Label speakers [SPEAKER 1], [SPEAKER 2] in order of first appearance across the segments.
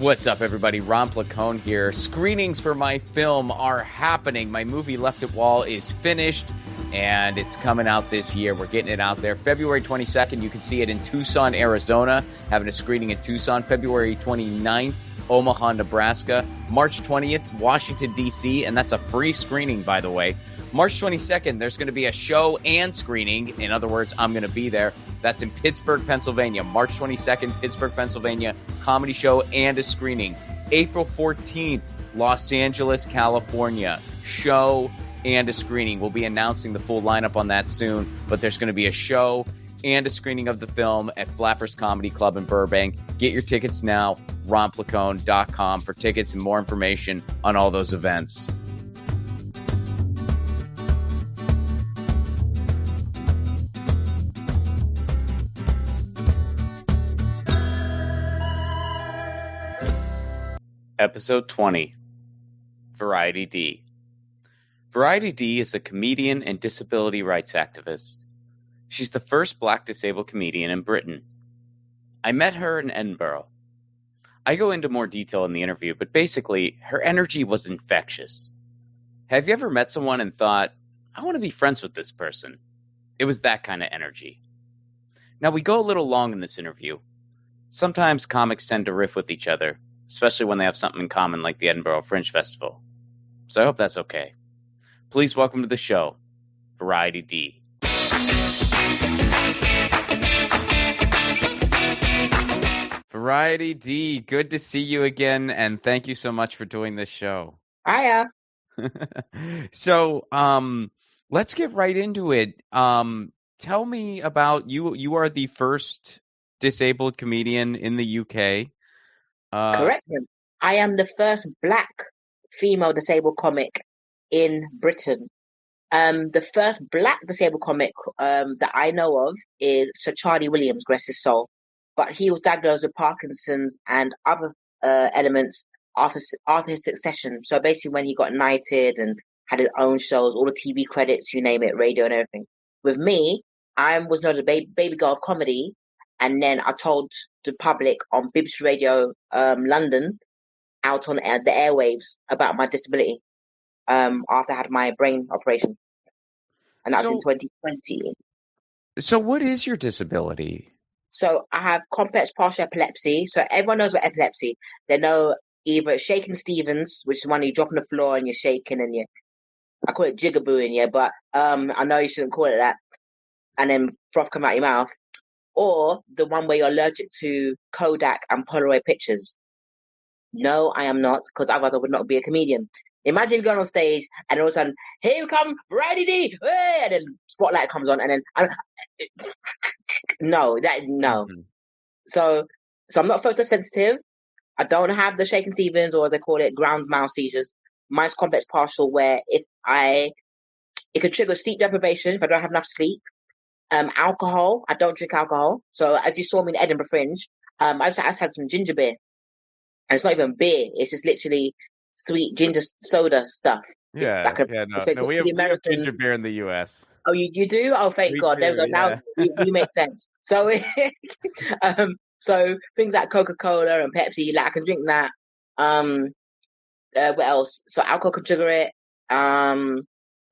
[SPEAKER 1] What's up, everybody? Ron Placone here. Screenings for my film are happening. My movie Left at Wall is finished, and it's coming out this year. We're getting it out there. February 22nd, you can see it in Tucson, Arizona, having a screening in Tucson. February 29th, Omaha, Nebraska. March 20th, Washington, D.C., and that's a free screening, by the way. March 22nd, there's going to be a show and screening. In other words, I'm going to be there. That's in Pittsburgh, Pennsylvania. March 22nd, Pittsburgh, Pennsylvania, comedy show and a screening. April 14th, Los Angeles, California, show and a screening. We'll be announcing the full lineup on that soon, but there's going to be a show and a screening of the film at Flappers Comedy Club in Burbank. Get your tickets now, ronplacone.com for tickets and more information on all those events. Episode 20, Variety D. Variety D is a comedian and disability rights activist. She's the first Black disabled comedian in Britain. I met her in Edinburgh. I go into more detail in the interview, but basically, her energy was infectious. Have you ever met someone and thought, I want to be friends with this person? It was that kind of energy. Now, we go a little long in this interview. Sometimes comics tend to riff with each other, especially when they have something in common like the Edinburgh Fringe Festival. So I hope that's okay. Please welcome to the show, Variety D. Variety D, good to see you again, and thank you so much for doing this show.
[SPEAKER 2] Hiya.
[SPEAKER 1] So, let's get right into it. Tell me about you. You are the first disabled comedian in the UK.
[SPEAKER 2] Correct. I am the first Black female disabled comic in Britain. The first Black disabled comic that I know of is Sir Charlie Williams, rest his soul. But he was diagnosed with Parkinson's and other elements after his succession. So basically when he got knighted and had his own shows, all the TV credits, you name it, radio and everything. With me, I was known as a baby girl of comedy. And then I told the public on BBC Radio London, out on the airwaves, about my disability after I had my brain operation. And that was in 2020.
[SPEAKER 1] So what is your disability?
[SPEAKER 2] So I have complex partial epilepsy. So everyone knows what epilepsy. They know either shaking Stevens, which is when you drop on the floor and you're shaking and I call it jigabooing, yeah, but I know you shouldn't call it that. And then froth come out your mouth. Or the one where you're allergic to Kodak and Polaroid pictures. No, I am not, because otherwise I would not be a comedian. Imagine you going on stage and all of a sudden, here you come, Variety D, hey! And then spotlight comes on, and then no.
[SPEAKER 1] Mm-hmm.
[SPEAKER 2] So I'm not photosensitive. I don't have the shaking Stevens, or as they call it, ground mal seizures. Mine's complex partial, where it could trigger sleep deprivation if I don't have enough sleep. Alcohol, I don't drink alcohol. So as you saw me in Edinburgh Fringe, I just had some ginger beer. And it's not even beer, it's just literally sweet ginger soda stuff.
[SPEAKER 1] Yeah, we have ginger beer in the US.
[SPEAKER 2] Oh, you do? Oh, thank God. There we go. Yeah. Now we make sense. So, so things like Coca-Cola and Pepsi, like I can drink that. What else? So alcohol can trigger it.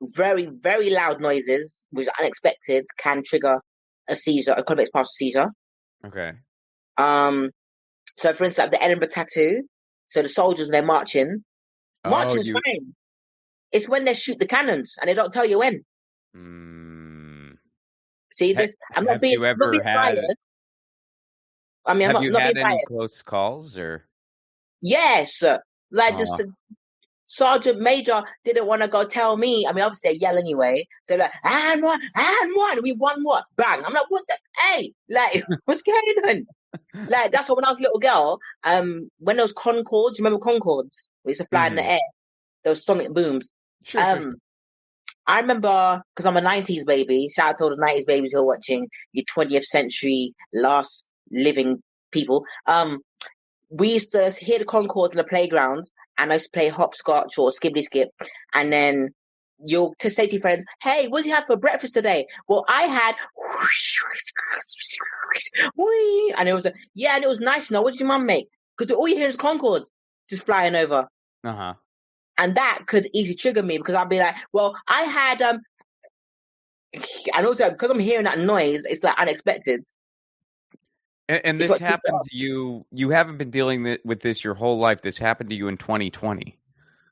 [SPEAKER 2] Very, very loud noises, which are unexpected, can trigger a seizure, a complex partial seizure.
[SPEAKER 1] Okay.
[SPEAKER 2] So for instance, like the Edinburgh tattoo. So the soldiers, when they're marching's fine. It's when they shoot the cannons and they don't tell you when. See this? I'm not being fired. I mean,
[SPEAKER 1] have you had any close calls or?
[SPEAKER 2] Yes, just. Sergeant Major didn't want to go tell me. I mean, obviously they yell anyway. So like, and one, we won what? Bang! I'm like, what the? Hey, like, what's going on? Like that's what when I was a little girl. When those Concords, you remember Concords? We used to fly in the air. Those sonic booms.
[SPEAKER 1] Sure.
[SPEAKER 2] I remember because I'm a '90s baby. Shout out to all the '90s babies who are watching. You 20th century last living people. We used to hear the Concords in the playground, and I used to play hopscotch or skibbity skip, and then you'll to say to your friends, hey, what did you have for breakfast today? Well, I had and it was and it was nice. What did your mum make? because all you hear is Concords just flying over.
[SPEAKER 1] Uh-huh.
[SPEAKER 2] And that could easily trigger me because I'd be like, well, I had, and also because I'm hearing that noise, it's like unexpected.
[SPEAKER 1] And
[SPEAKER 2] It's
[SPEAKER 1] this
[SPEAKER 2] what tripped it
[SPEAKER 1] happened
[SPEAKER 2] up.
[SPEAKER 1] to you. You haven't been dealing with this your whole life. This happened to you in 2020.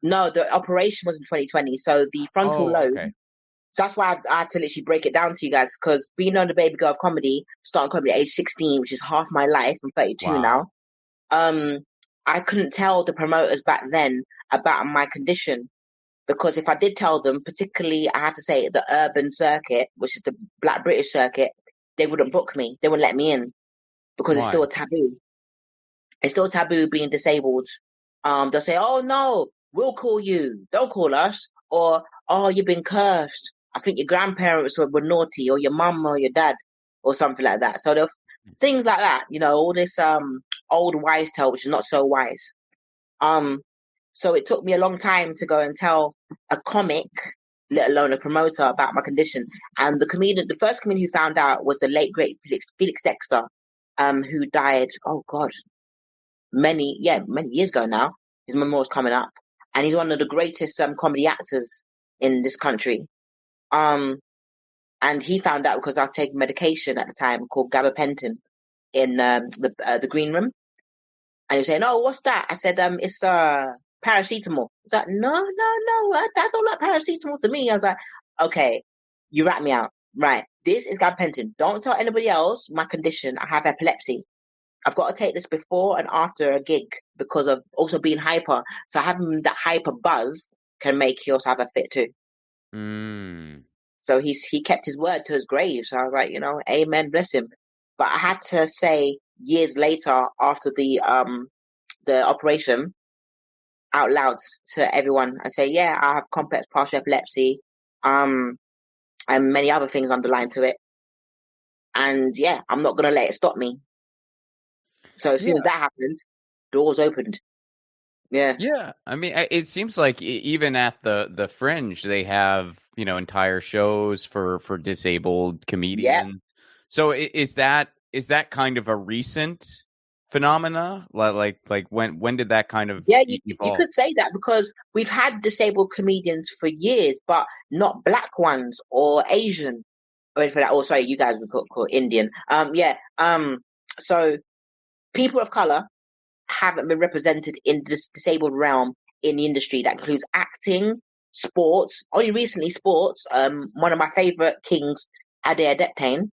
[SPEAKER 2] No, the operation was in 2020. So the frontal
[SPEAKER 1] Oh,
[SPEAKER 2] lobe,
[SPEAKER 1] okay.
[SPEAKER 2] so that's why I had to literally break it down to you guys because being on the baby girl of comedy, starting comedy at age 16, which is half my life, I'm 32
[SPEAKER 1] Wow.
[SPEAKER 2] now. I couldn't tell the promoters back then about my condition because if I did tell them, particularly I have to say the urban circuit, which is the Black British circuit, they wouldn't book me. They wouldn't let me in because it's still
[SPEAKER 1] Why?
[SPEAKER 2] a taboo. It's still taboo being disabled. They'll say, "Oh no, we'll call you. Don't call us." Or, "Oh, you've been cursed. I think your grandparents were naughty, or your mum or your dad, or something like that." So there things like that, all this old wise tale, which is not so wise. Um, so it took me a long time to go and tell a comic, let alone a promoter, about my condition. And the first comedian who found out was the late great Felix Dexter, who died. Oh God, many years ago now. His memorial's coming up, and he's one of the greatest comedy actors in this country. And he found out because I was taking medication at the time called gabapentin in the green room, and he was saying, "Oh, what's that?" I said, "It's paracetamol." He's like, "No, no, no, that's all like paracetamol to me." I was like, "Okay, you rat me out, right? This is gabapentin. Don't tell anybody else my condition. I have epilepsy. I've got to take this before and after a gig because of also being hyper. So having that hyper buzz can make you also have a fit too."
[SPEAKER 1] Mm.
[SPEAKER 2] So he kept his word to his grave. So I was like, amen, bless him. But I had to say years later after the operation out loud to everyone, I say, yeah, I have complex partial epilepsy, and many other things underlined to it. And yeah, I'm not gonna let it stop me. So as soon as
[SPEAKER 1] Yeah.
[SPEAKER 2] that happened, doors opened. Yeah.
[SPEAKER 1] Yeah. I mean, it seems like even at the Fringe, they have, entire shows for disabled
[SPEAKER 2] Yeah.
[SPEAKER 1] comedians. So is that kind of a recent phenomena? Like when did that kind of
[SPEAKER 2] Yeah, you
[SPEAKER 1] evolve?
[SPEAKER 2] could say that because we've had disabled comedians for years, but not black ones or Asian or anything like that. Oh, sorry, you guys would call Indian. Yeah. So people of color haven't been represented in this disabled realm in the industry. That includes acting, sports. Only recently, sports. One of my favorite kings, Ade Adeptane,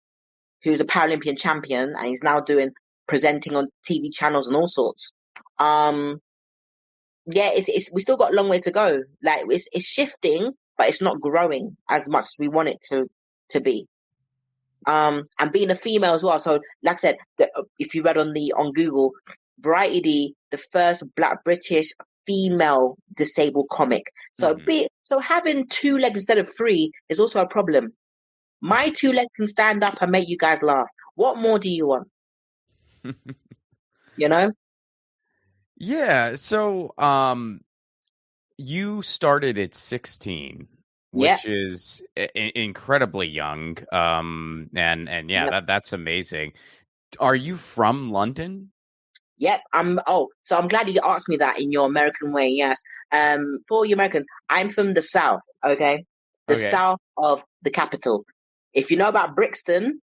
[SPEAKER 2] who's a Paralympian champion, and he's now doing presenting on TV channels and all sorts. Yeah, it's we still got a long way to go. Like it's shifting, but it's not growing as much as we want it to be. And being a female as well. So, like I said, if you read on Google, Variety, the first Black British female disabled comic. So
[SPEAKER 1] Hmm.
[SPEAKER 2] so having two legs instead of three is also a problem. My two legs can stand up and make you guys laugh. What more do you want? You know?
[SPEAKER 1] Yeah. So you started at 16,
[SPEAKER 2] Yeah.
[SPEAKER 1] which is incredibly young. And yeah,
[SPEAKER 2] Yeah.
[SPEAKER 1] that's amazing. Are you from London?
[SPEAKER 2] Yep. So I'm glad you asked me that in your American way. Yes. For you Americans, I'm from the South. Okay. The
[SPEAKER 1] Okay.
[SPEAKER 2] South of the capital. If you know about Brixton,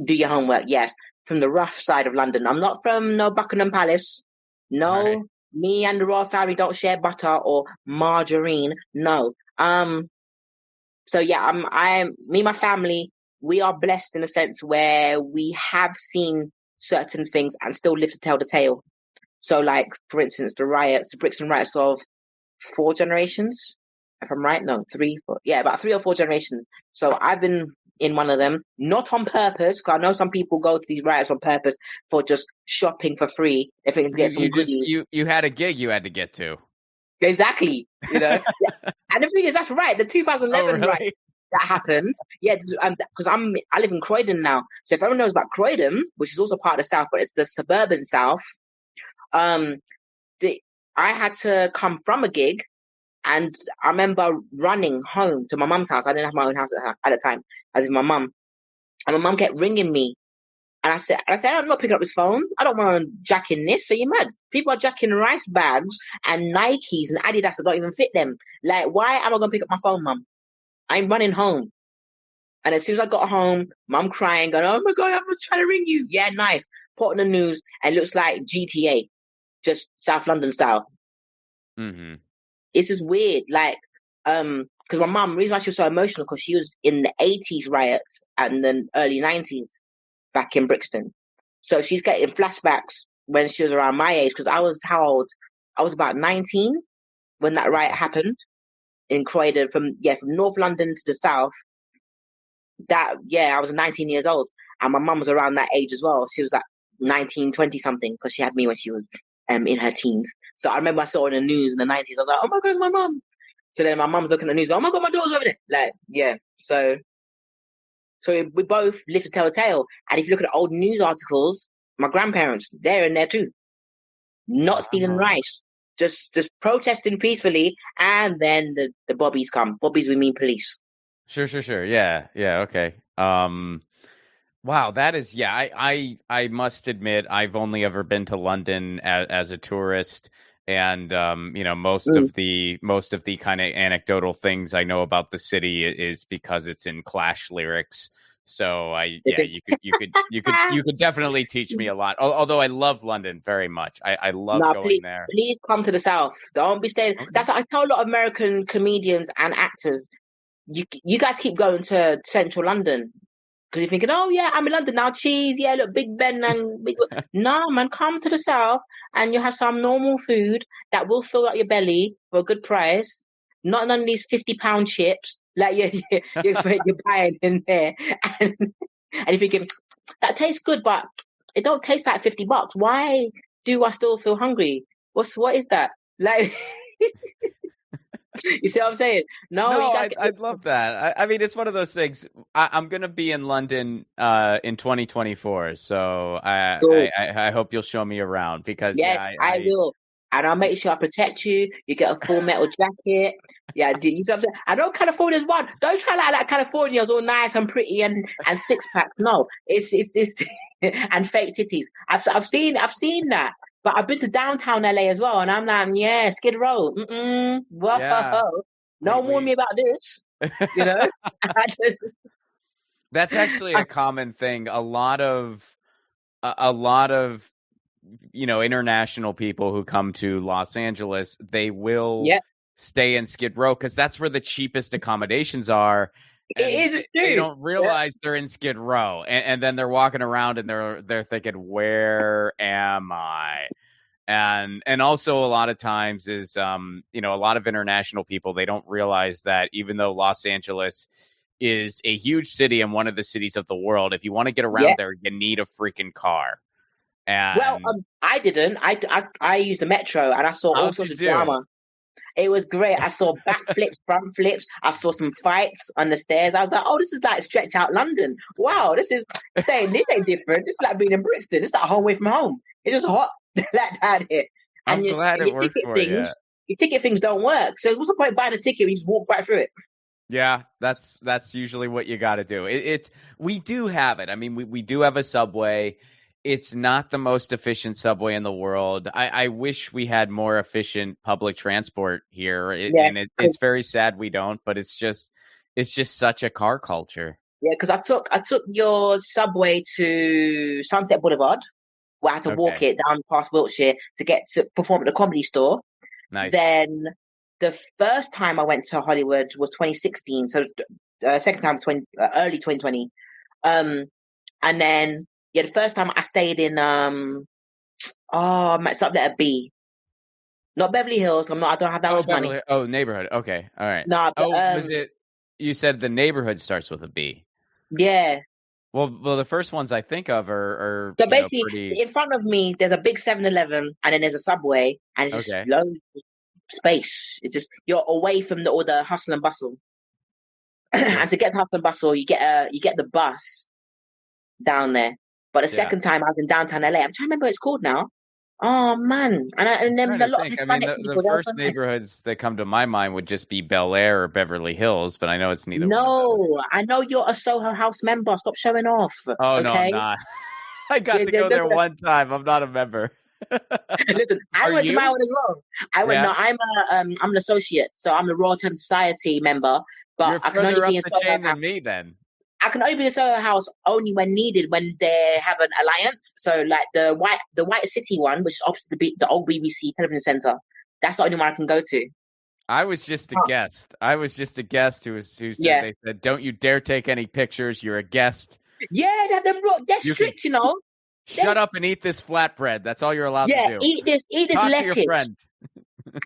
[SPEAKER 2] do your homework. Yes. From the rough side of London. I'm not from no Buckingham Palace.
[SPEAKER 1] All right.
[SPEAKER 2] No, me and the royal family don't share butter or margarine. No. So yeah, me and my family, we are blessed in a sense where we have seen certain things and still live to tell the tale. So, like, for instance, the Brixton riots of four generations, if I'm right. No, three, four. Yeah, about 3 or 4 generations. So I've been in one of them, not on purpose, because I know some people go to these riots on purpose for just shopping for free if they can
[SPEAKER 1] You
[SPEAKER 2] get some
[SPEAKER 1] you just
[SPEAKER 2] goodies.
[SPEAKER 1] you had a gig you had to get to.
[SPEAKER 2] Exactly, Yeah. And the thing is, that's right. The
[SPEAKER 1] Oh,
[SPEAKER 2] 2011 riot
[SPEAKER 1] really?
[SPEAKER 2] that happened, yeah, because I live in Croydon now. So if everyone knows about Croydon, which is also part of the South, but it's the suburban South, um, the, I had to come from a gig. And I remember running home to my mum's house. I didn't have my own house at the time. I was with my mum. And my mum kept ringing me. And I said, I'm not picking up this phone. I don't want to jack in this. So you mad? People are jacking rice bags and Nikes and Adidas that don't even fit them. Like, why am I going to pick up my phone, mum? I'm running home. And as soon as I got home, mum crying, going, oh my God, I was trying to ring you. Yeah, nice. Put on the news and it looks like GTA, just South London style.
[SPEAKER 1] Mm-hmm.
[SPEAKER 2] It's just weird. Like, because my mum, the reason why she was so emotional, because she was in the 80s riots and the early 90s back in Brixton. So she's getting flashbacks when she was around my age, because I was how old? I was about 19 when that riot happened in Croydon, from North London to the south. I was 19 years old, and my mum was around that age as well. She was like 19, 20 something, because she had me when she was in her teens. So I remember I saw her in the news in the 90s. I was like, oh my God, it's my mum. So then my mum's looking at the news, going, oh my God, my daughter's over there. Like, yeah. So we both lived to tell a tale. And if you look at the old news articles, my grandparents, they're in there too. Not stealing rice. Just protesting peacefully, and then the bobbies come. Bobbies, we mean police.
[SPEAKER 1] Sure. Yeah, okay. Wow, that is, I must admit, I've only ever been to London as a tourist, and most of the kind of anecdotal things I know about the city is because it's in Clash lyrics. So you could definitely teach me a lot. Although I love London very much. I love going there.
[SPEAKER 2] Please come to the south. Don't be staying. Okay. That's what I tell a lot of American comedians and actors. You guys keep going to central London because you're thinking, oh yeah, I'm in London now. Cheese, yeah, look, Big Ben and Big. No, man, come to the south and you have some normal food that will fill up your belly for a good price. Not none of these £50 chips like you're buying in there, and you're thinking that tastes good, but it don't taste like $50. Why do I still feel hungry? What is that like? You see what I'm saying? No,
[SPEAKER 1] I'd love that. I mean, it's one of those things. I'm going to be in London in 2024, so I hope you'll show me around, because
[SPEAKER 2] yes, I will, and I'll make sure I protect you. You get a full metal jacket. Yeah, you see what I'm saying? I know California's one. Don't try like California's all nice and pretty and six pack. No, it's and fake titties. I've seen that. But I've been to downtown LA as well, and I'm like, yeah, Skid Row. Whoa, yeah. Don't warn me about this. You know,
[SPEAKER 1] that's actually a common thing. A lot of international people who come to Los Angeles, they will stay in Skid Row because that's where the cheapest accommodations are. And they don't realize they're in Skid Row, and then they're walking around and they're thinking, "Where am I?" And also a lot of times is a lot of international people, they don't realize that even though Los Angeles is a huge city and one of the cities of the world, if you want to get around there, you need a freaking car. And
[SPEAKER 2] I didn't. I used the metro and I saw all sorts of drama. It was great. I saw backflips, front flips. I saw some fights on the stairs. I was like, oh, this is like stretch out London. Wow, this is saying this ain't different. This is like being in Brixton. This is like home away from home. It's just hot like down here.
[SPEAKER 1] And I'm glad it worked for you.
[SPEAKER 2] Your ticket things don't work. So what's the point of buying a ticket when you just walk right through it?
[SPEAKER 1] Yeah, that's usually what you got to do. We do have it. I mean, we do have a subway. It's not the most efficient subway in the world. I wish we had more efficient public transport here, and it's very sad we don't. But it's just such a car culture.
[SPEAKER 2] Yeah, because I took your subway to Sunset Boulevard, where I had to walk it down past Wiltshire to get to perform at the Comedy Store.
[SPEAKER 1] Nice.
[SPEAKER 2] Then the first time I went to Hollywood was 2016. So second time was early 2020. And then. Yeah, the first time I stayed in it's up there at B. Not Beverly Hills. I don't have that much money.
[SPEAKER 1] Oh, neighborhood. Okay. All right.
[SPEAKER 2] No, but,
[SPEAKER 1] was it, you said the neighborhood starts with a B.
[SPEAKER 2] Yeah.
[SPEAKER 1] Well, the first ones I think of are
[SPEAKER 2] so basically in front of me there's a big 7-Eleven and then there's a Subway and it's just loads of space. It's just you're away from all the hustle and bustle. And to get the hustle and bustle, you get the bus down there. But the second time I was in downtown LA, I'm trying to remember what it's called now. Oh man! And then a lot of Hispanic people.
[SPEAKER 1] The first neighborhoods that come to my mind would just be Bel Air or Beverly Hills, but I know it's neither.
[SPEAKER 2] No, I know you're a Soho House member. Stop showing off.
[SPEAKER 1] Oh okay? No, I'm not. I got to go there one time. I'm not a member.
[SPEAKER 2] Listen, I went to my one as well. I'm an associate, so I'm a Royal Thames Society member. But
[SPEAKER 1] You're
[SPEAKER 2] I can only
[SPEAKER 1] further
[SPEAKER 2] be
[SPEAKER 1] up
[SPEAKER 2] in
[SPEAKER 1] the
[SPEAKER 2] Soho
[SPEAKER 1] chain
[SPEAKER 2] House.
[SPEAKER 1] than me, then.
[SPEAKER 2] I can only be in Soho House only when needed, when they have an alliance. So, like the White City one, which is opposite the old BBC television centre. That's the only one I can go to.
[SPEAKER 1] I was just a guest. I was just a guest who said, they said, "Don't you dare take any pictures. You're a guest."
[SPEAKER 2] Yeah, they're strict, you know.
[SPEAKER 1] Shut up and eat this flatbread. That's all you're allowed to do.
[SPEAKER 2] Eat this
[SPEAKER 1] Talk
[SPEAKER 2] lettuce.
[SPEAKER 1] to your friend.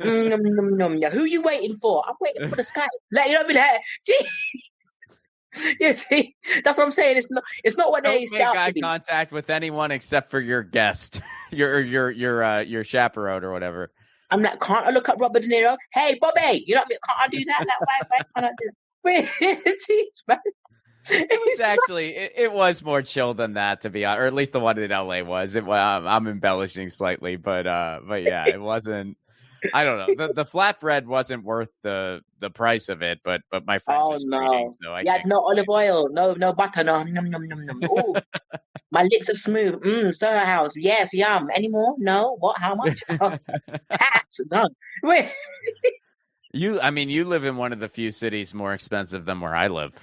[SPEAKER 2] Who are you waiting for? I'm waiting for the sky. Like, you know what I mean? You see, that's what I'm saying. It's not what they
[SPEAKER 1] set up to be. Don't make eye contact with anyone except for your guest, your chaperone or whatever.
[SPEAKER 2] I'm like, can't I look up Robert De Niro? Hey, Bobby, you know what I mean? Can't I do that? Like, why can't I do that? Jeez, man.
[SPEAKER 1] It was actually, it was more chill than that, to be honest, or at least the one in LA was. I'm embellishing slightly, but yeah, it wasn't. I don't know. The flatbread wasn't worth the price of it, but my friend was treating, so I
[SPEAKER 2] had no olive oil, no butter, no num num num num. Ooh, my lips are smooth. Soho House, yes, yum. Any more? No. What? How much? Tax? None. Wait.
[SPEAKER 1] You live in one of the few cities more expensive than where I live.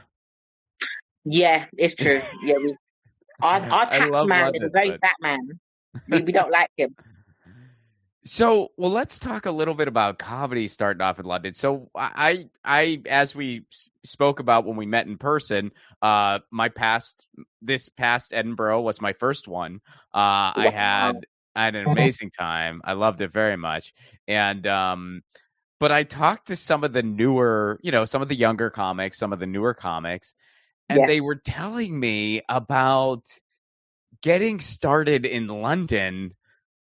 [SPEAKER 2] Yeah, it's true. Yeah, our tax man is a very fat man. We don't like him.
[SPEAKER 1] So, well, let's talk a little bit about comedy starting off in London. So, I as we spoke about when we met in person, this past Edinburgh was my first one. Wow. I had an amazing time. I loved it very much. And, but I talked to some of the newer, some of the younger comics, some of the newer comics, and they were telling me about getting started in London,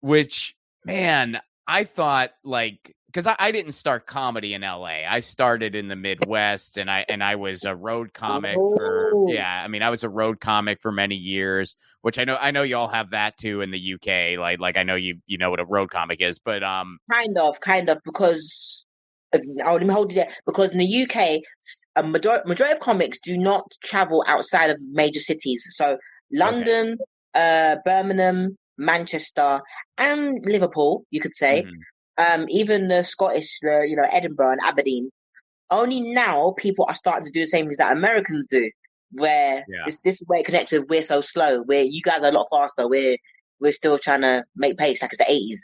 [SPEAKER 1] which, man, I thought, like, because I didn't start comedy in LA. I started in the Midwest, and I was a road comic I was a road comic for many years, which I know y'all have that too in the UK. Like I know you know what a road comic is, but
[SPEAKER 2] kind of, because let me hold you there, because in the UK, a majority of comics do not travel outside of major cities. So London, Birmingham, Manchester, and Liverpool, you could say. Even the Scottish, Edinburgh and Aberdeen. Only now people are starting to do the same things that Americans do, where this is where it connects with we're so slow, where you guys are a lot faster. We're still trying to make pace like it's the 80s.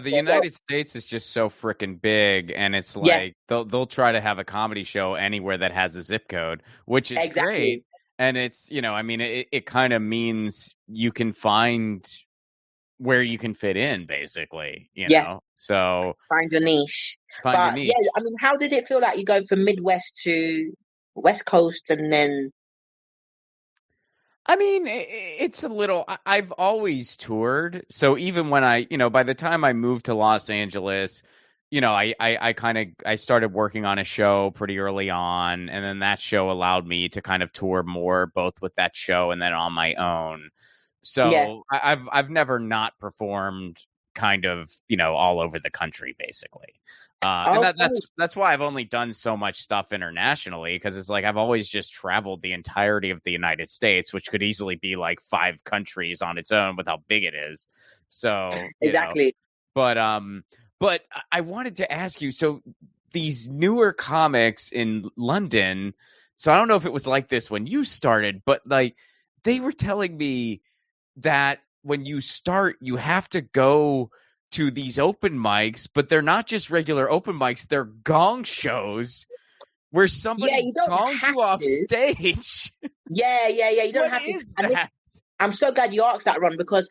[SPEAKER 1] The United States is just so freaking big, and it's like they'll try to have a comedy show anywhere that has a zip code, which is great. And it's, it kind of means you can find where you can fit in, basically, you know? So
[SPEAKER 2] find your niche. Yeah, how did it feel like you go from Midwest to West Coast and then?
[SPEAKER 1] It's a little, I've always toured. So even when by the time I moved to Los Angeles, I started working on a show pretty early on, and then that show allowed me to kind of tour more, both with that show and then on my own. So I've never not performed kind of, all over the country, basically. And that's why I've only done so much stuff internationally, because it's like I've always just traveled the entirety of the United States, which could easily be like 5 countries on its own with how big it is. So
[SPEAKER 2] exactly.
[SPEAKER 1] But I wanted to ask you, so these newer comics in London, so I don't know if it was like this when you started, but like they were telling me that when you start, you have to go to these open mics, but they're not just regular open mics, they're gong shows where somebody gongs you off stage.
[SPEAKER 2] Yeah. You don't have to. I'm so glad you asked that, Ron, because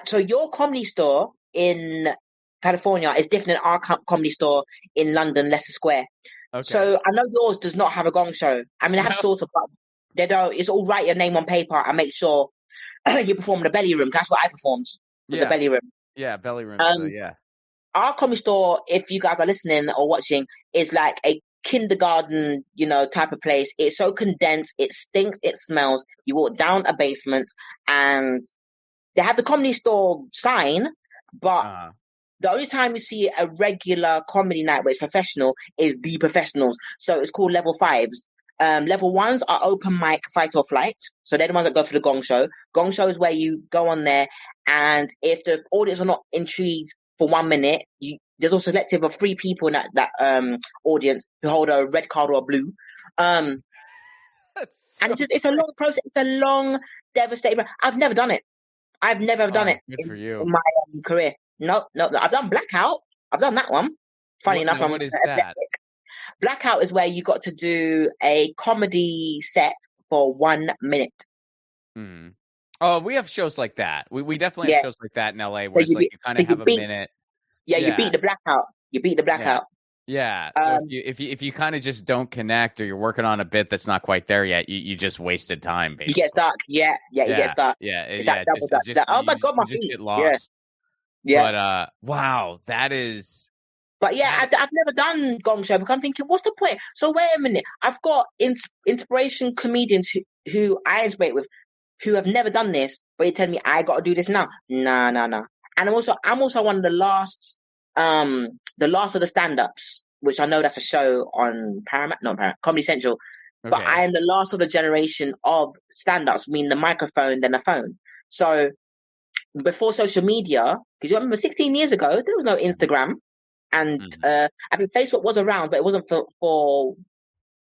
[SPEAKER 2] so your comedy store in California is different than our comedy store in London, Leicester Square. Okay. So I know yours does not have a gong show. I mean, they have sort of, but they don't. It's all write your name on paper and make sure you perform in the belly room. That's what I performed with the belly room.
[SPEAKER 1] Yeah, belly room.
[SPEAKER 2] Our comedy store, if you guys are listening or watching, is like a kindergarten, type of place. It's so condensed. It stinks. It smells. You walk down a basement, and they have the comedy store sign, but the only time you see a regular comedy night where it's professional is the professionals. So it's called Level 5s. Level ones are open mic, fight or flight. So they're the ones that go for the gong show. Gong show is where you go on there, and if the audience are not intrigued for 1 minute, there's also selective of 3 people in that audience who hold a red card or a blue. And it's a long process. It's a long, devastating. I've never done it. I've never done it
[SPEAKER 1] good for you.
[SPEAKER 2] in my career. No. I've done Blackout. I've done that one. Funny enough,
[SPEAKER 1] what is that?
[SPEAKER 2] Blackout is where you got to do a comedy set for 1 minute.
[SPEAKER 1] Oh, we have shows like that. We definitely have shows like that in LA where it's like you kind of have a minute.
[SPEAKER 2] Yeah, you beat the Blackout. You beat the Blackout.
[SPEAKER 1] Yeah. So if you kind of just don't connect, or you're working on a bit that's not quite there yet, you just wasted time. Basically.
[SPEAKER 2] You get stuck. Yeah. You get stuck. Oh my God, my feet.
[SPEAKER 1] Just get lost.
[SPEAKER 2] Yeah.
[SPEAKER 1] But wow, that is.
[SPEAKER 2] But yeah, I've never done gong show because I'm thinking, what's the point? So wait a minute, I've got inspiration comedians who I inspire with, who have never done this, but you tell me I got to do this now? Nah. And I'm also one of the last of the stand-ups, which I know that's a show on Comedy Central. Okay. But I am the last of the generation of stand-ups, meaning the microphone, then the phone. So before social media, because you remember 16 years ago, there was no Instagram. And I mean, Facebook was around, but it wasn't for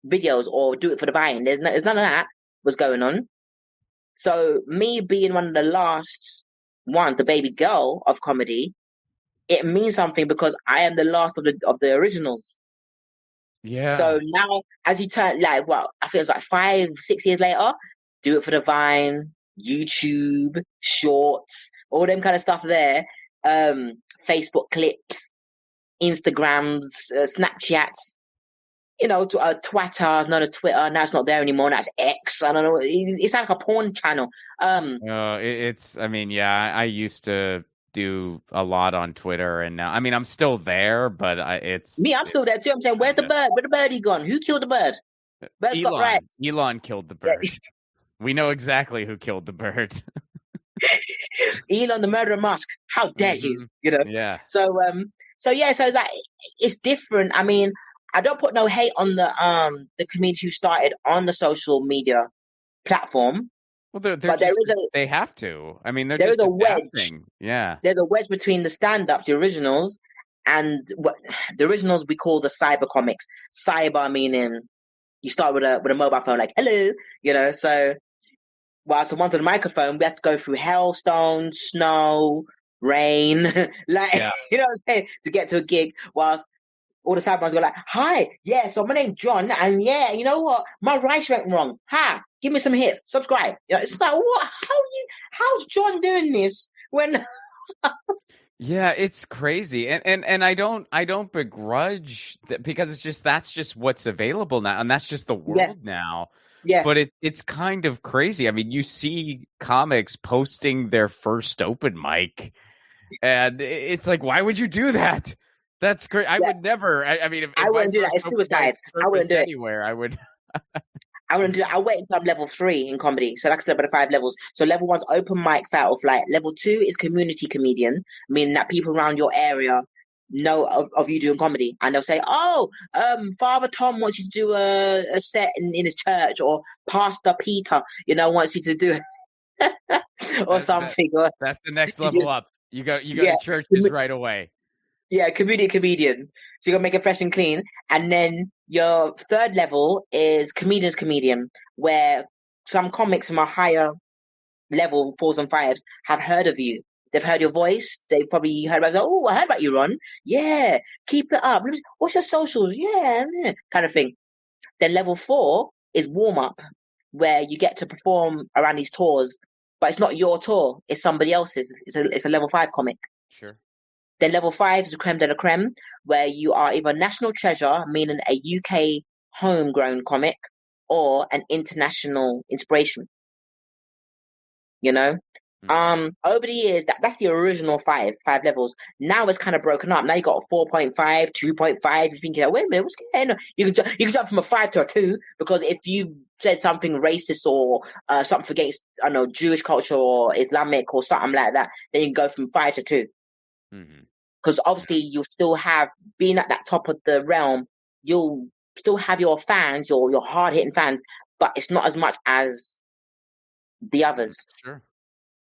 [SPEAKER 2] videos or do it for the buying. There's none of that was going on. So me being one of the last ones, the baby girl of comedy, it means something because I am the last of the originals.
[SPEAKER 1] Yeah.
[SPEAKER 2] So now, as you turn, I think it was like 5-6 years later, do it for the Vine, YouTube, Shorts, all them kind of stuff there, Facebook clips. Instagrams, Snapchats, Twitter, known as Twitter. Now it's not there anymore. Now it's X. I don't know. It's like a porn channel.
[SPEAKER 1] I used to do a lot on Twitter, and now, I mean, I'm still there, but I'm
[SPEAKER 2] still there too. I'm saying, where's the bird? Where the birdie gone? Who killed the bird? Bird's got right.
[SPEAKER 1] Elon killed the bird. We know exactly who killed the bird.
[SPEAKER 2] Elon, the murderer Musk. How dare you?
[SPEAKER 1] Yeah.
[SPEAKER 2] So it's different. I mean, I don't put no hate on the community who started on the social media platform.
[SPEAKER 1] Well, they have to. I mean,
[SPEAKER 2] there is a wedge.
[SPEAKER 1] Yeah,
[SPEAKER 2] there's a wedge between the stand-ups, the originals, and the originals we call the cyber comics. Cyber meaning you start with a mobile phone, like hello, So whilst the ones on the microphone, we have to go through hailstones, snow, rain, you know what I'm saying, to get to a gig, whilst all the sidebars go like, hi, yeah, so my name's John, and yeah, you know what, my rice went wrong, give me some hits, subscribe. It's like, what, how's John doing this when
[SPEAKER 1] yeah, it's crazy, and I don't begrudge that, because that's just what's available now, and that's just the world now.
[SPEAKER 2] Yeah.
[SPEAKER 1] But it's kind of crazy. I mean, you see comics posting their first open mic, and it's like, why would you do that? That's great. I would never. I mean, if
[SPEAKER 2] I wouldn't do that. It's suicide. I wouldn't do it
[SPEAKER 1] anywhere. I would.
[SPEAKER 2] I wouldn't do it. I'll wait until I'm level 3 in comedy. So like I said, about the 5 levels. So level 1's open mic, fight or flight. Level 2 is community comedian, meaning that people around your area know of you doing comedy, and they'll say, Father Tom wants you to do a set in his church, or Pastor Peter wants you to do or something.
[SPEAKER 1] That's the next level up. You go to churches right away.
[SPEAKER 2] Comedian, so you gotta make it fresh and clean. And then your 3rd level is comedian, where some comics from a higher level, 4s and 5s, have heard of you. They've heard your voice. They've probably heard about, I heard about you, Ron. Yeah, keep it up. What's your socials? Yeah, kind of thing. Then level 4 is warm up, where you get to perform around these tours, but it's not your tour. It's somebody else's. It's a level 5 comic.
[SPEAKER 1] Sure.
[SPEAKER 2] Then level 5 is a creme de la creme, where you are either national treasure, meaning a UK homegrown comic, or an international inspiration. Over the years, that's the original five levels. Now it's kind of broken up. Now you got a 4.5, 2.5. You're thinking, wait a minute, what's going on? You can jump from a 5 to a 2, because if you said something racist or something against, I don't know, Jewish culture or Islamic or something like that, then you can go from 5 to 2. Because obviously you'll still have, being at that top of the realm, you'll still have your fans, your hard hitting fans, but it's not as much as the others.
[SPEAKER 1] Sure.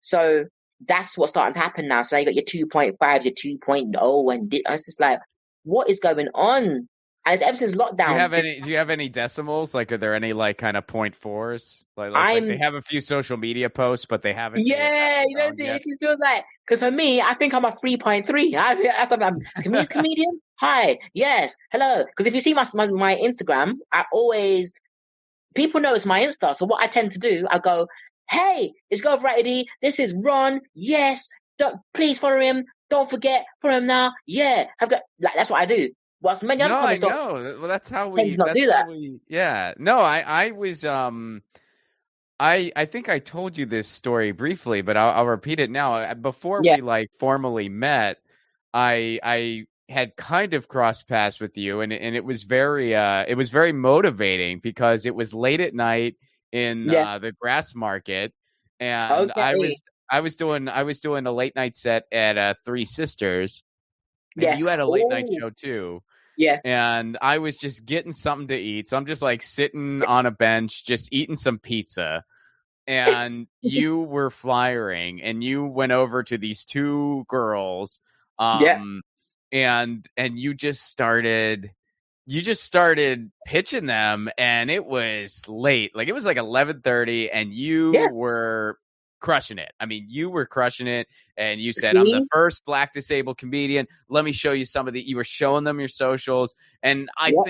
[SPEAKER 2] So that's what's starting to happen now. So you got your 2.5s, your 2.0, and it's just like, what is going on? And it's ever since lockdown.
[SPEAKER 1] Do you have any decimals? Like, are there any like kind of 0.4s? Like they
[SPEAKER 2] I'm
[SPEAKER 1] have a few social media posts, but they haven't made it that
[SPEAKER 2] Yeah,
[SPEAKER 1] strong
[SPEAKER 2] it
[SPEAKER 1] yet.
[SPEAKER 2] just feels like, because for me, I think I'm a 3.3. That's what I'm comedian. Hi, yes, hello. Because if you see my Instagram, people know it's my Insta. So what I tend to do, I go, hey, it's Go Variety. This is Ron. Yes, please follow him. Don't forget, follow him now. Yeah, that's what I do. Whilst many
[SPEAKER 1] No,
[SPEAKER 2] other
[SPEAKER 1] I
[SPEAKER 2] comments don't
[SPEAKER 1] know. Well, that's how
[SPEAKER 2] tend to
[SPEAKER 1] we.
[SPEAKER 2] not
[SPEAKER 1] That's
[SPEAKER 2] do
[SPEAKER 1] how
[SPEAKER 2] that.
[SPEAKER 1] we. Yeah. No, I was. I think I told you this story briefly, but I'll repeat it now. Before
[SPEAKER 2] Yeah,
[SPEAKER 1] we like formally met, I had kind of crossed paths with you, and it was very motivating because it was late at night in
[SPEAKER 2] yeah,
[SPEAKER 1] the grass market, and
[SPEAKER 2] okay,
[SPEAKER 1] I was doing a late night set at Three Sisters, and
[SPEAKER 2] yeah.
[SPEAKER 1] you had a late night
[SPEAKER 2] Oh,
[SPEAKER 1] show too.
[SPEAKER 2] yeah,
[SPEAKER 1] And I was just getting something to eat. So I'm just like sitting on a bench, just eating some pizza. And you were flyering and you went over to these two girls.
[SPEAKER 2] yeah,
[SPEAKER 1] Um, and you just started pitching them, and it was late. Like it was like 11:30, and you
[SPEAKER 2] yeah.
[SPEAKER 1] were crushing it. I mean, you were crushing it, and you said, "I'm the
[SPEAKER 2] See,
[SPEAKER 1] first Black disabled comedian. Let me show you some of the." You were showing them your socials, and
[SPEAKER 2] yeah.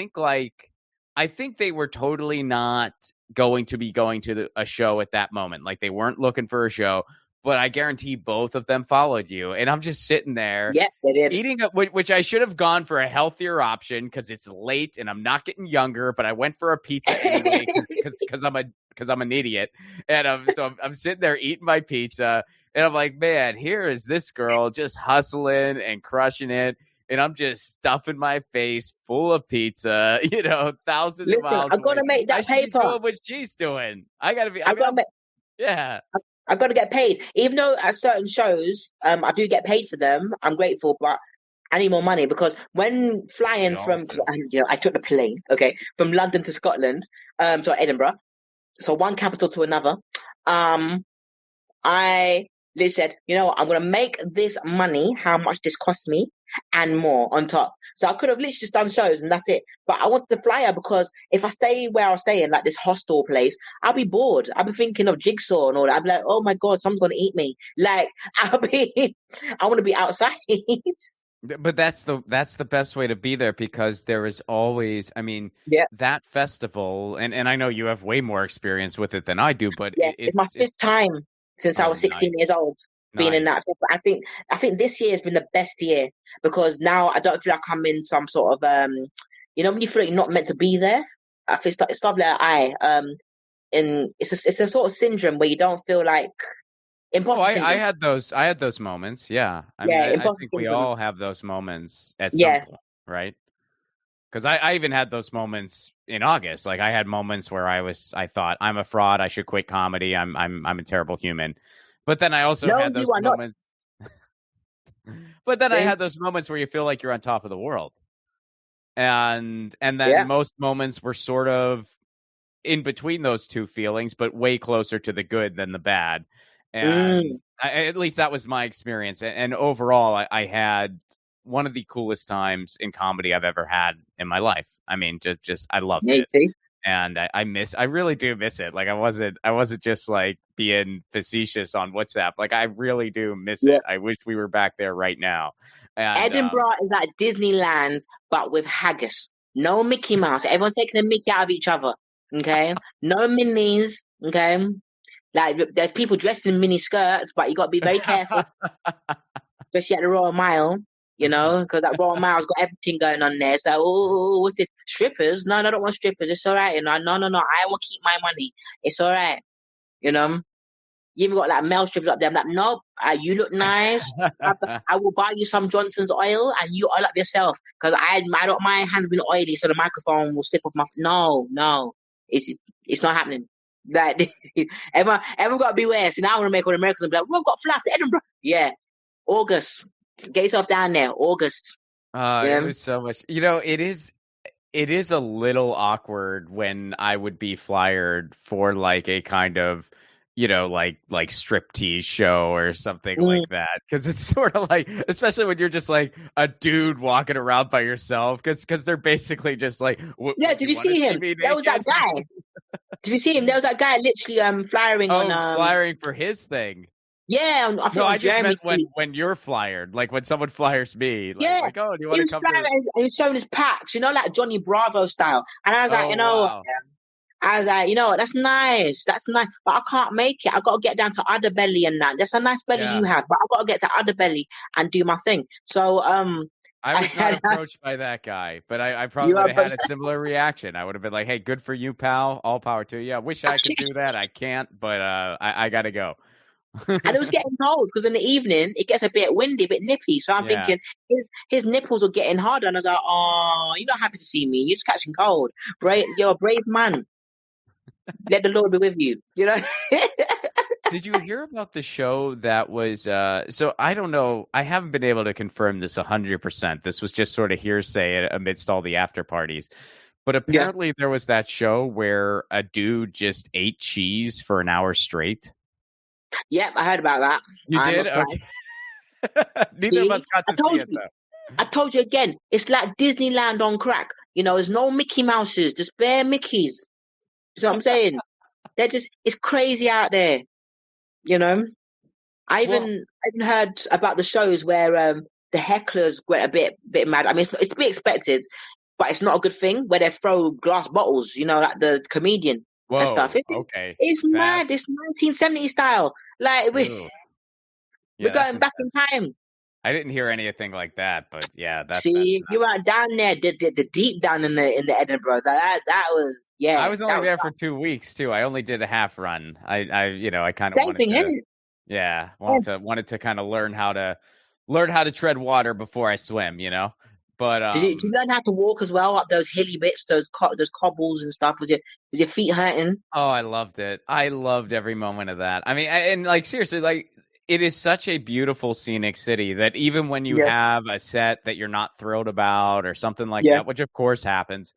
[SPEAKER 1] I think they were totally not going to be going to a show at that moment. Like they weren't looking for a show, but I guarantee both of them followed you, and I'm just sitting there
[SPEAKER 2] Yeah, they did.
[SPEAKER 1] eating up, which I should have gone for a healthier option because it's late and I'm not getting younger. But I went for a pizza anyway because I'm an idiot, and I'm sitting there eating my pizza, and I'm like, man, here is this girl just hustling and crushing it, and I'm just stuffing my face full of pizza, thousands of
[SPEAKER 2] Listen,
[SPEAKER 1] miles
[SPEAKER 2] I
[SPEAKER 1] away.
[SPEAKER 2] gotta make
[SPEAKER 1] I
[SPEAKER 2] that
[SPEAKER 1] should be
[SPEAKER 2] paper.
[SPEAKER 1] doing what she's doing. I gotta be. I
[SPEAKER 2] I
[SPEAKER 1] mean,
[SPEAKER 2] gotta make.
[SPEAKER 1] yeah.
[SPEAKER 2] I gotta get paid. Even though at certain shows, I do get paid for them. I'm grateful, but I need more money because when
[SPEAKER 1] We
[SPEAKER 2] flying
[SPEAKER 1] all
[SPEAKER 2] from,
[SPEAKER 1] do.
[SPEAKER 2] I took the plane, okay, from London to Scotland, so Edinburgh, so one capital to another. Um, I literally said, you know what, I'm gonna make this money, how much this cost me, and more on top. So I could have literally just done shows and that's it. But I wanted to fly out because if I stay where I'll stay in, like this hostel place, I'll be bored. I'll be thinking of Jigsaw and all that. I'll be like, oh my God, someone's gonna eat me. Like I want to be outside.
[SPEAKER 1] But that's the best way to be there because there is always, I mean,
[SPEAKER 2] Yeah,
[SPEAKER 1] that festival, and I know you have way more experience with it than I do, but
[SPEAKER 2] yeah. It's my
[SPEAKER 1] it's
[SPEAKER 2] fifth time since I
[SPEAKER 1] oh
[SPEAKER 2] was 16
[SPEAKER 1] nice,
[SPEAKER 2] years old being in that.
[SPEAKER 1] nice.
[SPEAKER 2] But I think this year has been the best year because now I don't feel like I'm in some sort of when you feel like you're not meant to be there. I feel stuff like and it's a sort of syndrome where you don't feel like
[SPEAKER 1] Oh,
[SPEAKER 2] imposter syndrome.
[SPEAKER 1] I had those moments. Yeah, I mean,
[SPEAKER 2] Yeah,
[SPEAKER 1] I
[SPEAKER 2] imposter
[SPEAKER 1] think we
[SPEAKER 2] syndrome.
[SPEAKER 1] all have those moments at some
[SPEAKER 2] Yeah,
[SPEAKER 1] point, right? Because I even had those moments in August. Like I had moments where I thought I'm a fraud. I should quit comedy. I'm a terrible human. But then I also
[SPEAKER 2] no,
[SPEAKER 1] had those
[SPEAKER 2] you are not.
[SPEAKER 1] moments. But then I
[SPEAKER 2] See?
[SPEAKER 1] had those moments where you feel like you're on top of the world. And then
[SPEAKER 2] Yeah.
[SPEAKER 1] most moments were sort of in between those two feelings, but way closer to the good than the bad. And
[SPEAKER 2] Mm,
[SPEAKER 1] at least that was my experience. And overall, I had one of the coolest times in comedy I've ever had in my life. I mean, just I loved
[SPEAKER 2] yeah, you
[SPEAKER 1] it.
[SPEAKER 2] see?
[SPEAKER 1] And I really do miss it. Like I wasn't just like being facetious on WhatsApp. Like I really do miss
[SPEAKER 2] Yeah.
[SPEAKER 1] it. I wish we were back there right now. And
[SPEAKER 2] Edinburgh is like Disneyland, but with haggis. No Mickey Mouse. Everyone's taking a Mickey out of each other. Okay? No minis. Okay? Like, there's people dressed in mini skirts, but you got to be very careful, especially at the Royal Mile, because that Royal Mile's got everything going on there. So, oh, what's this? Strippers? No, I don't want strippers. It's all right. No, no, no. I will keep my money. It's all right. You know? You even got like male strippers up there. I'm like, nope, you look nice. I will buy you some Johnson's oil and you oil up yourself because I don't, my hands been oily, so the microphone will slip off my. No, no, it's not happening. Like everyone got to beware. So now I want to make all the Americans be like, we've got flights to Edinburgh. Yeah, August. Get yourself down there, August.
[SPEAKER 1] it
[SPEAKER 2] Yeah,
[SPEAKER 1] was so much. It is. it is a little awkward when I would be flyered for like a kind of, like striptease show or something
[SPEAKER 2] Mm.
[SPEAKER 1] like that. Because it's sort of like, especially when you're just like a dude walking around by yourself, because they're basically just like,
[SPEAKER 2] Yeah,
[SPEAKER 1] would
[SPEAKER 2] did
[SPEAKER 1] you
[SPEAKER 2] you
[SPEAKER 1] want to
[SPEAKER 2] see
[SPEAKER 1] see
[SPEAKER 2] him?
[SPEAKER 1] me
[SPEAKER 2] There was that
[SPEAKER 1] naked?
[SPEAKER 2] guy. Did you see him? There was that guy literally flyering on
[SPEAKER 1] Oh, flyering for his thing.
[SPEAKER 2] yeah, I
[SPEAKER 1] No,
[SPEAKER 2] think on
[SPEAKER 1] I just
[SPEAKER 2] Jeremy
[SPEAKER 1] meant
[SPEAKER 2] Street.
[SPEAKER 1] when you're flyered, like when someone flyers me,
[SPEAKER 2] Yeah,
[SPEAKER 1] oh, do you want
[SPEAKER 2] he
[SPEAKER 1] to
[SPEAKER 2] was
[SPEAKER 1] come
[SPEAKER 2] flying
[SPEAKER 1] to?
[SPEAKER 2] and he was showing his packs, like Johnny Bravo style. And I was like,
[SPEAKER 1] Oh, wow.
[SPEAKER 2] what, that's nice. That's nice. But I can't make it. I gotta get down to Udderbelly and that. That's a nice belly
[SPEAKER 1] Yeah.
[SPEAKER 2] you have, but I gotta get to Udderbelly and do my thing. So
[SPEAKER 1] I was not approached by that guy, but I probably
[SPEAKER 2] you
[SPEAKER 1] would
[SPEAKER 2] are,
[SPEAKER 1] have
[SPEAKER 2] but
[SPEAKER 1] had a similar reaction. I would have been like, "Hey, good for you, pal. All power to you. I wish I could do that. I can't, but I gotta go."
[SPEAKER 2] and it was getting cold because in the evening it gets a bit windy, a bit nippy. So I'm
[SPEAKER 1] Yeah.
[SPEAKER 2] thinking his nipples were getting harder, and I was like, "Oh, you're not happy to see me. You're just catching cold. You're a brave man. Let the Lord be with you."
[SPEAKER 1] Did you hear about the show that was? So I don't know. I haven't been able to confirm this 100%. This was just sort of hearsay amidst all the after parties. But
[SPEAKER 2] Yeah.
[SPEAKER 1] apparently there was that show where a dude just ate cheese for an hour straight.
[SPEAKER 2] Yep, I heard about that.
[SPEAKER 1] You
[SPEAKER 2] I
[SPEAKER 1] did?
[SPEAKER 2] must
[SPEAKER 1] Okay. Neither of
[SPEAKER 2] see.
[SPEAKER 1] us got
[SPEAKER 2] I
[SPEAKER 1] to see
[SPEAKER 2] told
[SPEAKER 1] it
[SPEAKER 2] you.
[SPEAKER 1] though.
[SPEAKER 2] I told you again. It's like Disneyland on crack. There's no Mickey Mouses, just bare Mickeys. So I'm saying it's crazy out there. I
[SPEAKER 1] Well,
[SPEAKER 2] even heard about the shows where the hecklers went a bit mad. I mean, it's to be expected, but it's not a good thing where they throw glass bottles. Like the comedian and stuff.
[SPEAKER 1] whoa. Okay.
[SPEAKER 2] It's
[SPEAKER 1] That.
[SPEAKER 2] mad. It's 1970s style. Like
[SPEAKER 1] Ew.
[SPEAKER 2] we're
[SPEAKER 1] Yeah, that's
[SPEAKER 2] going back in
[SPEAKER 1] intense.
[SPEAKER 2] time.
[SPEAKER 1] I didn't hear anything like that, but yeah, that's
[SPEAKER 2] See, you
[SPEAKER 1] nuts.
[SPEAKER 2] were down there, the deep down in the Edinburgh. That was
[SPEAKER 1] I
[SPEAKER 2] yeah,
[SPEAKER 1] was
[SPEAKER 2] that
[SPEAKER 1] only
[SPEAKER 2] was
[SPEAKER 1] there for 2 weeks too. I only did a half run. I kind of
[SPEAKER 2] same
[SPEAKER 1] wanted
[SPEAKER 2] thing,
[SPEAKER 1] to,
[SPEAKER 2] isn't it?
[SPEAKER 1] yeah,
[SPEAKER 2] Yeah.
[SPEAKER 1] wanted to kind of learn how to tread water before I swim. But
[SPEAKER 2] Did you learn how to walk as well up those hilly bits, those cobbles and stuff? Was your feet hurting?
[SPEAKER 1] oh, I loved it. I loved every moment of that. I mean, and like seriously, like it is such a beautiful scenic city that even when you
[SPEAKER 2] Yeah,
[SPEAKER 1] have a set that you're not thrilled about or something like
[SPEAKER 2] yeah.
[SPEAKER 1] that, which of course happens,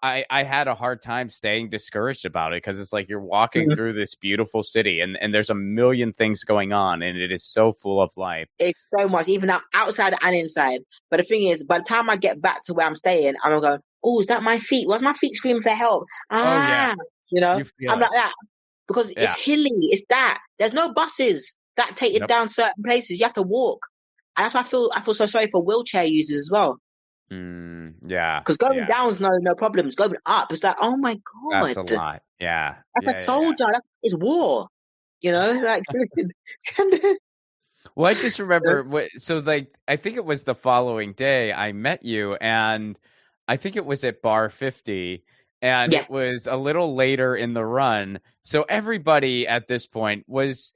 [SPEAKER 1] I had a hard time staying discouraged about it because it's like you're walking
[SPEAKER 2] Mhm.
[SPEAKER 1] through this beautiful city and there's a million things going on and it is so full of life.
[SPEAKER 2] It's so much, even outside and inside. But the thing is, by the time I get back to where I'm staying, I'm going, oh, is that my feet? Was my feet screaming for help?
[SPEAKER 1] Oh yeah,
[SPEAKER 2] Ah,
[SPEAKER 1] you feel
[SPEAKER 2] I'm
[SPEAKER 1] it.
[SPEAKER 2] like that because it's
[SPEAKER 1] Yeah.
[SPEAKER 2] hilly. It's that. There's no buses that take you
[SPEAKER 1] Yep.
[SPEAKER 2] down certain places. You have to walk. And that's why I feel so sorry for wheelchair users as well.
[SPEAKER 1] Yeah.
[SPEAKER 2] Because going
[SPEAKER 1] Yeah.
[SPEAKER 2] down is no problems. Going up, it's like, oh my
[SPEAKER 1] That's
[SPEAKER 2] God.
[SPEAKER 1] a lot. Yeah.
[SPEAKER 2] That's a
[SPEAKER 1] Yeah.
[SPEAKER 2] soldier. It's war. Like
[SPEAKER 1] Well, I just remember so like I think it was the following day I met you and I think it was at Bar 50 and
[SPEAKER 2] yeah.
[SPEAKER 1] it was a little later in the run. So everybody at this point was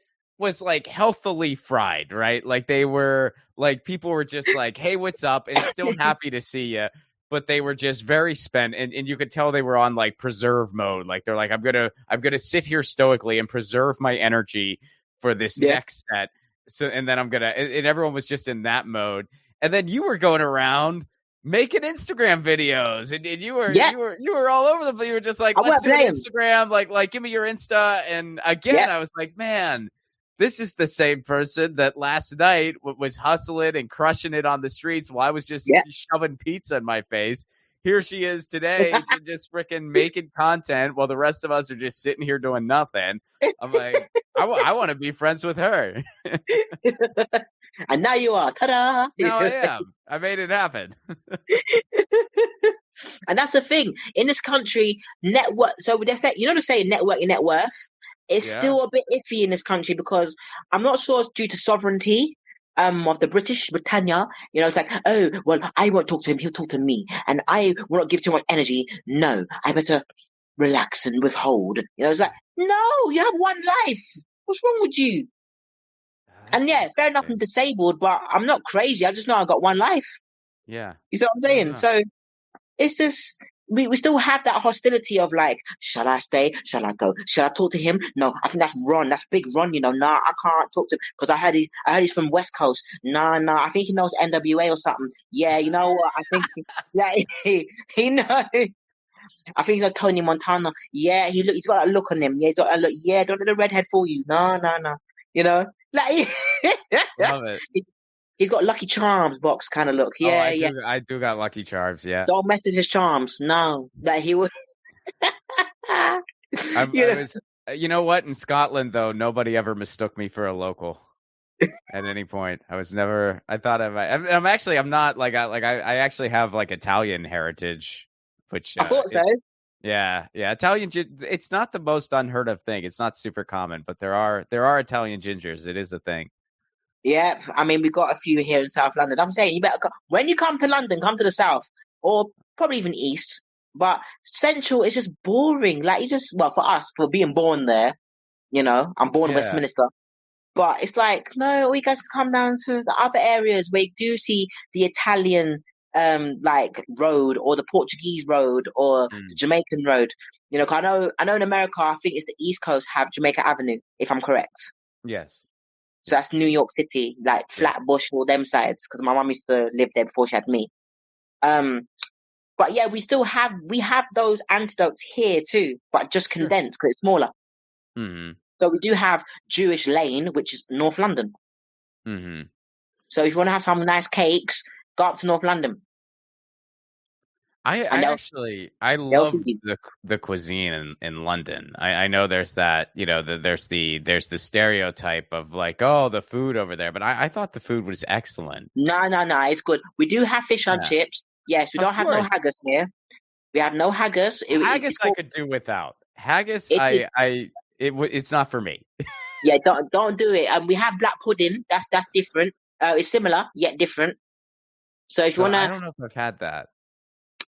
[SPEAKER 1] like healthily fried, right? Like they were like people were just like, "Hey, what's up?" and still happy to see you. But they were just very spent and you could tell they were on like preserve mode. Like they're like, I'm gonna sit here stoically and preserve my energy for this
[SPEAKER 2] Yeah.
[SPEAKER 1] next set. So and then and everyone was just in that mode. And then you were going around making Instagram videos and you were
[SPEAKER 2] Yeah.
[SPEAKER 1] you were all over the place. You were just like,
[SPEAKER 2] I
[SPEAKER 1] let's
[SPEAKER 2] won't
[SPEAKER 1] do an
[SPEAKER 2] blame.
[SPEAKER 1] Instagram, like give me your Insta. And again,
[SPEAKER 2] Yeah.
[SPEAKER 1] I was like, man, this is the same person that last night was hustling and crushing it on the streets while I was just
[SPEAKER 2] Yeah.
[SPEAKER 1] shoving pizza in my face. Here she is today, just freaking making content while the rest of us are just sitting here doing nothing. I'm like, I want to be friends with her.
[SPEAKER 2] And now you are. Ta-da!
[SPEAKER 1] Now I am. I made it happen.
[SPEAKER 2] And that's the thing. In this country, network. So they say, they say network your net worth. It's
[SPEAKER 1] Yeah.
[SPEAKER 2] still a bit iffy in this country because I'm not sure it's due to sovereignty of the Britannia. It's like, oh, well, I won't talk to him, he'll talk to me. And I will not give too much energy. No, I better relax and withhold. It's like, no, you have one life. What's wrong with you? And yeah, fair enough, I'm disabled, but I'm not crazy. I just know I got one life.
[SPEAKER 1] Yeah.
[SPEAKER 2] You see what I'm saying? So it's just we still have that hostility of like, shall I stay? Shall I go? Shall I talk to him? No, I think that's Ron. That's big Ron, you know. Nah, I can't talk to him because I heard he's from West Coast. Nah, I think he knows NWA or something. Yeah, you know what? I think yeah, he knows. I think he's like Tony Montana. Yeah, he's got that look on him. Yeah, he's got that look. Yeah, don't let the redhead fool you. No. You know, like
[SPEAKER 1] Love it.
[SPEAKER 2] he's got Lucky Charms box kind of look.
[SPEAKER 1] Oh,
[SPEAKER 2] Yeah.
[SPEAKER 1] I do got Lucky Charms. Yeah.
[SPEAKER 2] Don't mess with his charms. No, that he would.
[SPEAKER 1] You know what? In Scotland, though, nobody ever mistook me for a local at any point. I was never. I thought I'm actually. I'm not like I actually have like Italian heritage, which
[SPEAKER 2] I thought so.
[SPEAKER 1] Yeah. Italian. It's not the most unheard of thing. It's not super common, but there are Italian gingers. It is a thing.
[SPEAKER 2] Yeah, I mean we've got a few here in South London. I'm saying you better when you come to London, come to the South or probably even East. But Central is just boring. Like for us, for being born there, you know, I'm born in Westminster. But it's like, no, we guys come down to the other areas where you do see the Italian like road or the Portuguese road or the Jamaican road. You know, 'cause I know in America, I think it's the East Coast have Jamaica Avenue, if I'm correct.
[SPEAKER 1] Yes.
[SPEAKER 2] So that's New York City, like Flatbush, all them sides, because my mum used to live there before she had me. But yeah, we have those antidotes here too, but just condensed because it's smaller.
[SPEAKER 1] Mm-hmm.
[SPEAKER 2] So we do have Jewish Lane, which is North London.
[SPEAKER 1] Mm-hmm.
[SPEAKER 2] So if you want to have some nice cakes, go up to North London.
[SPEAKER 1] I love the cuisine in London. I know there's that, you know, there's the stereotype of like, oh, the food over there, but I thought the food was excellent.
[SPEAKER 2] No, it's good. We do have fish and chips. Yes, we don't have no haggis here. We have no haggis.
[SPEAKER 1] Haggis I could do without. Haggis, it's not for me.
[SPEAKER 2] Yeah, don't do it. We have black pudding. That's different. It's similar yet different. So if you wanna,
[SPEAKER 1] I don't know if I've had that.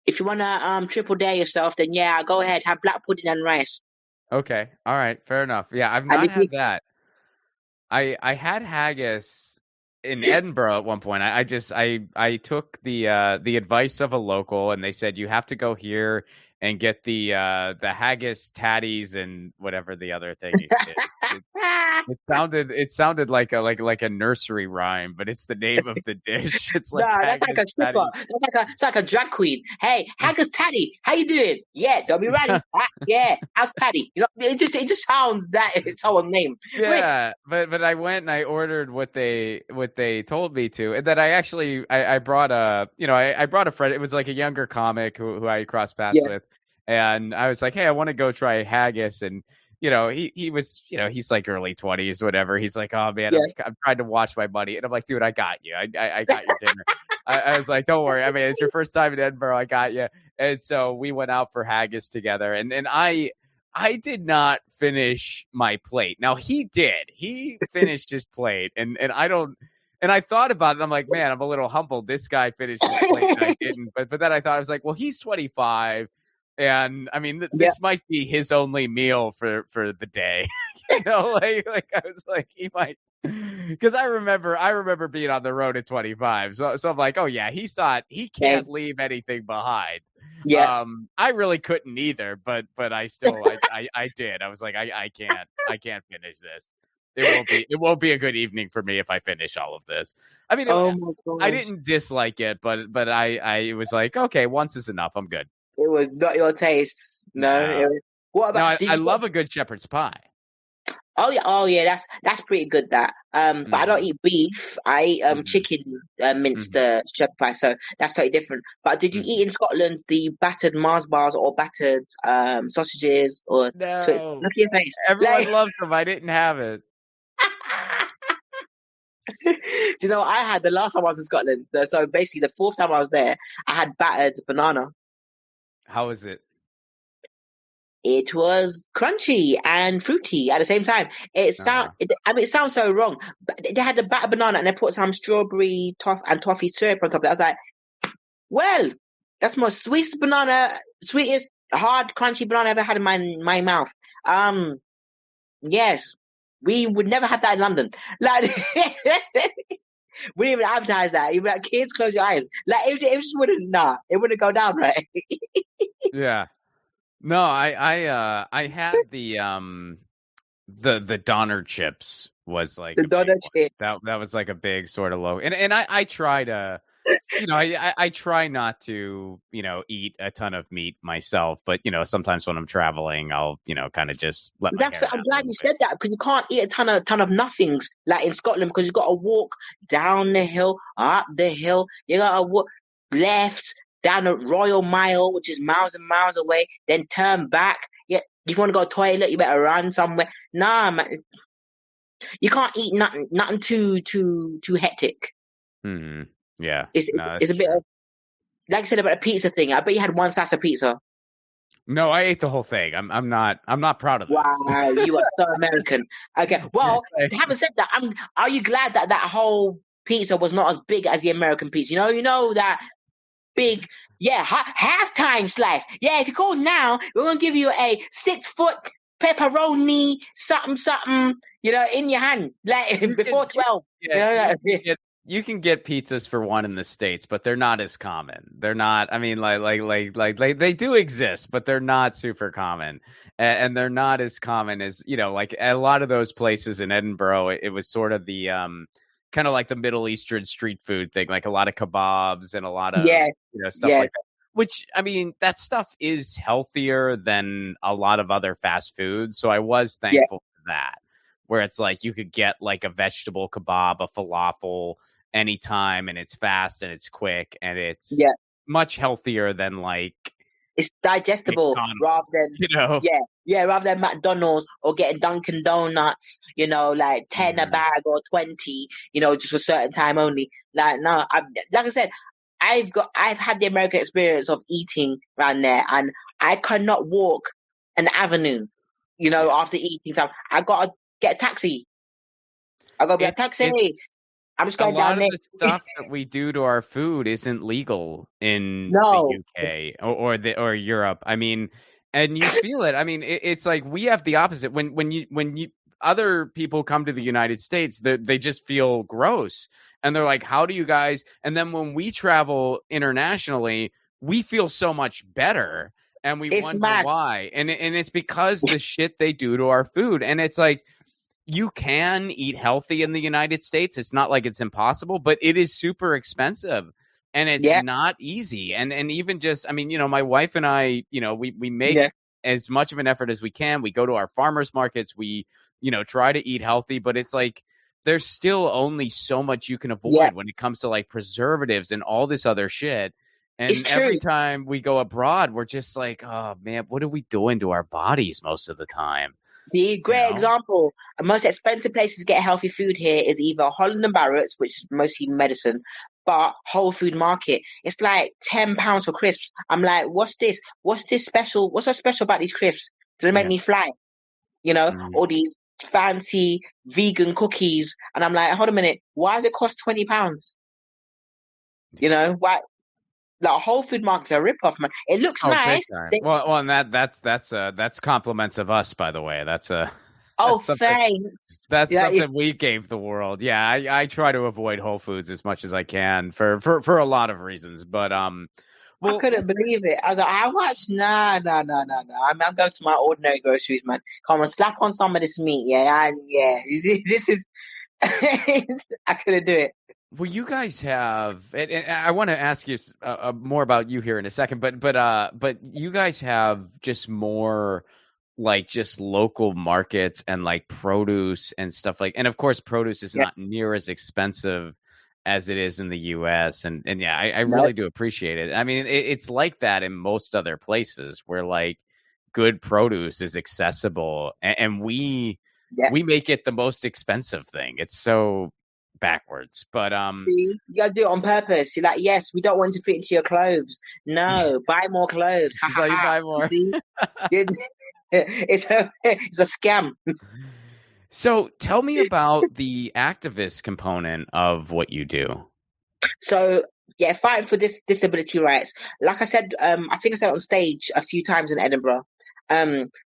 [SPEAKER 2] If you wanna triple dare yourself, then yeah, go ahead, have black pudding and rice.
[SPEAKER 1] Okay, all right, fair enough. Yeah, I've not had that. I had haggis in Edinburgh at one point. I took the advice of a local, and they said you have to go here and get the haggis tatties and whatever the other thing is. It sounded like a nursery rhyme, but it's the name of the dish. It's like
[SPEAKER 2] that's like a stripper. It's like a drag queen. Hey, haggis tatty, how you doing? Yeah, don't be ready. Yeah, how's Patty? You know, it just sounds that it's someone's name.
[SPEAKER 1] Yeah, but I went and I ordered what they told me to, and then I brought I brought a friend. It was like a younger comic who I crossed paths with, and I was like, hey, I want to go try haggis, and you know, he was, you know, he's like early 20s, whatever. He's like, oh man, I'm trying to watch my money, and I'm like, dude, I got you. I got your dinner. I was like, don't worry. I mean, it's your first time in Edinburgh. I got you. And so we went out for haggis together, and I did not finish my plate. Now he did. He finished his plate, and I don't. And I thought about it. I'm like, man, I'm a little humbled. This guy finished his plate, and I didn't. But then I thought, I was like, well, he's 25. And I mean, this might be his only meal for the day, you know. Like I was like, he might, because I remember being on the road at 25. So I'm like, oh yeah, he thought he can't leave anything behind.
[SPEAKER 2] Yeah.
[SPEAKER 1] I really couldn't either, but I still I did. I was like, I can't finish this. It won't be a good evening for me if I finish all of this. I mean, I didn't dislike it, but I was like, okay, once is enough. I'm good.
[SPEAKER 2] It was not your taste. No. What about?
[SPEAKER 1] I love a good shepherd's pie.
[SPEAKER 2] Oh yeah, that's pretty good. That but I don't eat beef. I eat chicken minced shepherd pie, so that's totally different. But did you eat in Scotland the battered Mars bars or battered sausages or?
[SPEAKER 1] No.
[SPEAKER 2] Look at your face.
[SPEAKER 1] Everyone loves them. I didn't have it.
[SPEAKER 2] Do you know what I had the last time I was in Scotland? So basically, the fourth time I was there, I had battered banana.
[SPEAKER 1] How is it?
[SPEAKER 2] It was crunchy and fruity at the same time. It sounds so wrong. But they had the battered banana and they put some strawberry toffee syrup on top of it. I was like, well, that's my sweetest hard, crunchy banana I've ever had in my mouth. Yes, we would never have that in London. Like, we didn't even advertise that. You'd be like, kids, close your eyes. Like, it just wouldn't, it wouldn't go down, right?
[SPEAKER 1] Yeah. No, I had the Donner chips was like
[SPEAKER 2] The
[SPEAKER 1] a big
[SPEAKER 2] donut
[SPEAKER 1] one.
[SPEAKER 2] chips.
[SPEAKER 1] That was like a big sort of low. And I try to, I try not to, eat a ton of meat myself, but sometimes when I'm traveling, I'll, kind of just let my hair
[SPEAKER 2] I'm
[SPEAKER 1] down a
[SPEAKER 2] glad
[SPEAKER 1] little
[SPEAKER 2] you
[SPEAKER 1] bit.
[SPEAKER 2] said that because you can't eat a ton of nothings like in Scotland because you got to walk down the hill, up the hill. You got to walk left down the Royal Mile, which is miles and miles away, then turn back. Yeah, if you want to go to the toilet, you better run somewhere. Nah, man, you can't eat nothing too hectic.
[SPEAKER 1] Hmm. Yeah,
[SPEAKER 2] It's
[SPEAKER 1] no,
[SPEAKER 2] it's
[SPEAKER 1] that's
[SPEAKER 2] a bit
[SPEAKER 1] true.
[SPEAKER 2] of like I said about a pizza thing. I bet you had one slice of pizza.
[SPEAKER 1] No, I ate the whole thing. I'm not proud of this.
[SPEAKER 2] Wow, you are so American. Okay,
[SPEAKER 1] Yes,
[SPEAKER 2] well, having said that, are you glad that that whole pizza was not as big as the American pizza? You know that big, yeah, halftime slice. Yeah, if you go now, we're gonna give you a 6 foot pepperoni, something, something. In your hand, like
[SPEAKER 1] You can
[SPEAKER 2] before
[SPEAKER 1] you
[SPEAKER 2] 12.
[SPEAKER 1] can you can get pizzas for one in the States, but they're not as common. They're not. I mean, like they do exist, but they're not super common, and they're not as common as like a lot of those places in Edinburgh. It was sort of the kind of like the Middle Eastern street food thing, like a lot of kebabs and a lot of
[SPEAKER 2] Yeah,
[SPEAKER 1] stuff
[SPEAKER 2] yeah,
[SPEAKER 1] like that. Which I mean, that stuff is healthier than a lot of other fast foods. So I was
[SPEAKER 2] yeah,
[SPEAKER 1] thankful for that where it's like you could get like a vegetable kebab, a falafel anytime, and it's fast and it's quick and it's
[SPEAKER 2] yeah.
[SPEAKER 1] much healthier than like
[SPEAKER 2] It's digestible rather
[SPEAKER 1] McDonald's,
[SPEAKER 2] than yeah, yeah, rather than McDonald's or getting Dunkin' Donuts, like 10 a
[SPEAKER 1] Mhm.
[SPEAKER 2] bag or 20, just for a certain time only. Like no, like I said, I've had the American experience of eating around there, and I cannot walk an avenue,
[SPEAKER 1] Yeah.
[SPEAKER 2] after eating something. I gotta get a taxi. I gotta be a
[SPEAKER 1] It's
[SPEAKER 2] taxi. I'm just
[SPEAKER 1] a
[SPEAKER 2] going
[SPEAKER 1] lot
[SPEAKER 2] down
[SPEAKER 1] of
[SPEAKER 2] there.
[SPEAKER 1] the stuff that we do to our food isn't legal in the
[SPEAKER 2] No,
[SPEAKER 1] UK or Europe. I mean, and you feel it. I mean, it's like we have the opposite. When you other people come to the United States, they just feel gross, and they're like, "How do you guys?" And then when we travel internationally, we feel so much better, and we
[SPEAKER 2] it's
[SPEAKER 1] wonder
[SPEAKER 2] mad.
[SPEAKER 1] why. And it's because the shit they do to our food, and it's like you can eat healthy in the United States. It's not like it's impossible, but it is super expensive and it's
[SPEAKER 2] Yeah,
[SPEAKER 1] not easy. And even just, I mean, my wife and I, we make
[SPEAKER 2] yeah,
[SPEAKER 1] as much of an effort as we can. We go to our farmers markets. We, try to eat healthy, but it's like there's still only so much you can
[SPEAKER 2] yeah.
[SPEAKER 1] avoid when it comes to like preservatives and all this other shit.
[SPEAKER 2] It's
[SPEAKER 1] And
[SPEAKER 2] true.
[SPEAKER 1] every time we go abroad, we're just like, oh man, what are we doing to our bodies most of the time?
[SPEAKER 2] See,
[SPEAKER 1] You
[SPEAKER 2] great
[SPEAKER 1] know?
[SPEAKER 2] example. The most expensive places to get healthy food here is either Holland and Barrett's, which is mostly medicine, but Whole Food Market. It's like £10 for crisps. I'm like, what's this? What's this special? What's so special about these crisps? Do they make
[SPEAKER 1] Yeah.
[SPEAKER 2] me fly?
[SPEAKER 1] Mhm.
[SPEAKER 2] All these fancy vegan cookies. And I'm like, hold a minute, why does it cost £20? Why? Like Whole Food Market's a rip-off, man. It looks
[SPEAKER 1] Oh, big
[SPEAKER 2] nice.
[SPEAKER 1] time. Well, and that's compliments of us, by the way. That's
[SPEAKER 2] Oh,
[SPEAKER 1] that's something
[SPEAKER 2] thanks.
[SPEAKER 1] that's
[SPEAKER 2] Yeah,
[SPEAKER 1] something we gave the world. Yeah, I try to avoid Whole Foods as much as I can for a lot of reasons. But
[SPEAKER 2] I
[SPEAKER 1] well,
[SPEAKER 2] couldn't believe it. I was like, how much? Nah, nah, nah, nah, nah. I'm going to my ordinary groceries, man. Come on, slap on some of this meat. Yeah, yeah. This is, I couldn't do it.
[SPEAKER 1] well, you guys have, and I want to ask you more about you here in a second, but you guys have just more like just local markets and like produce and stuff like, and of course, produce is
[SPEAKER 2] Yeah,
[SPEAKER 1] not near as expensive as it is in the U.S. And yeah, I
[SPEAKER 2] no,
[SPEAKER 1] really do appreciate it. I mean, it's like that in most other places where like good produce is accessible, and
[SPEAKER 2] yeah.
[SPEAKER 1] we make it the most expensive thing. It's so backwards, but
[SPEAKER 2] See, you gotta do it on purpose. You're like, yes, we don't want to fit into your clothes.
[SPEAKER 1] yeah,
[SPEAKER 2] No, buy more clothes. Ha
[SPEAKER 1] so
[SPEAKER 2] ha
[SPEAKER 1] you
[SPEAKER 2] ha.
[SPEAKER 1] buy
[SPEAKER 2] You
[SPEAKER 1] more.
[SPEAKER 2] see, it's a scam.
[SPEAKER 1] So tell me about the activist component of what you do.
[SPEAKER 2] So yeah, fighting for this disability rights. Like I said, I think I said it on stage a few times in Edinburgh.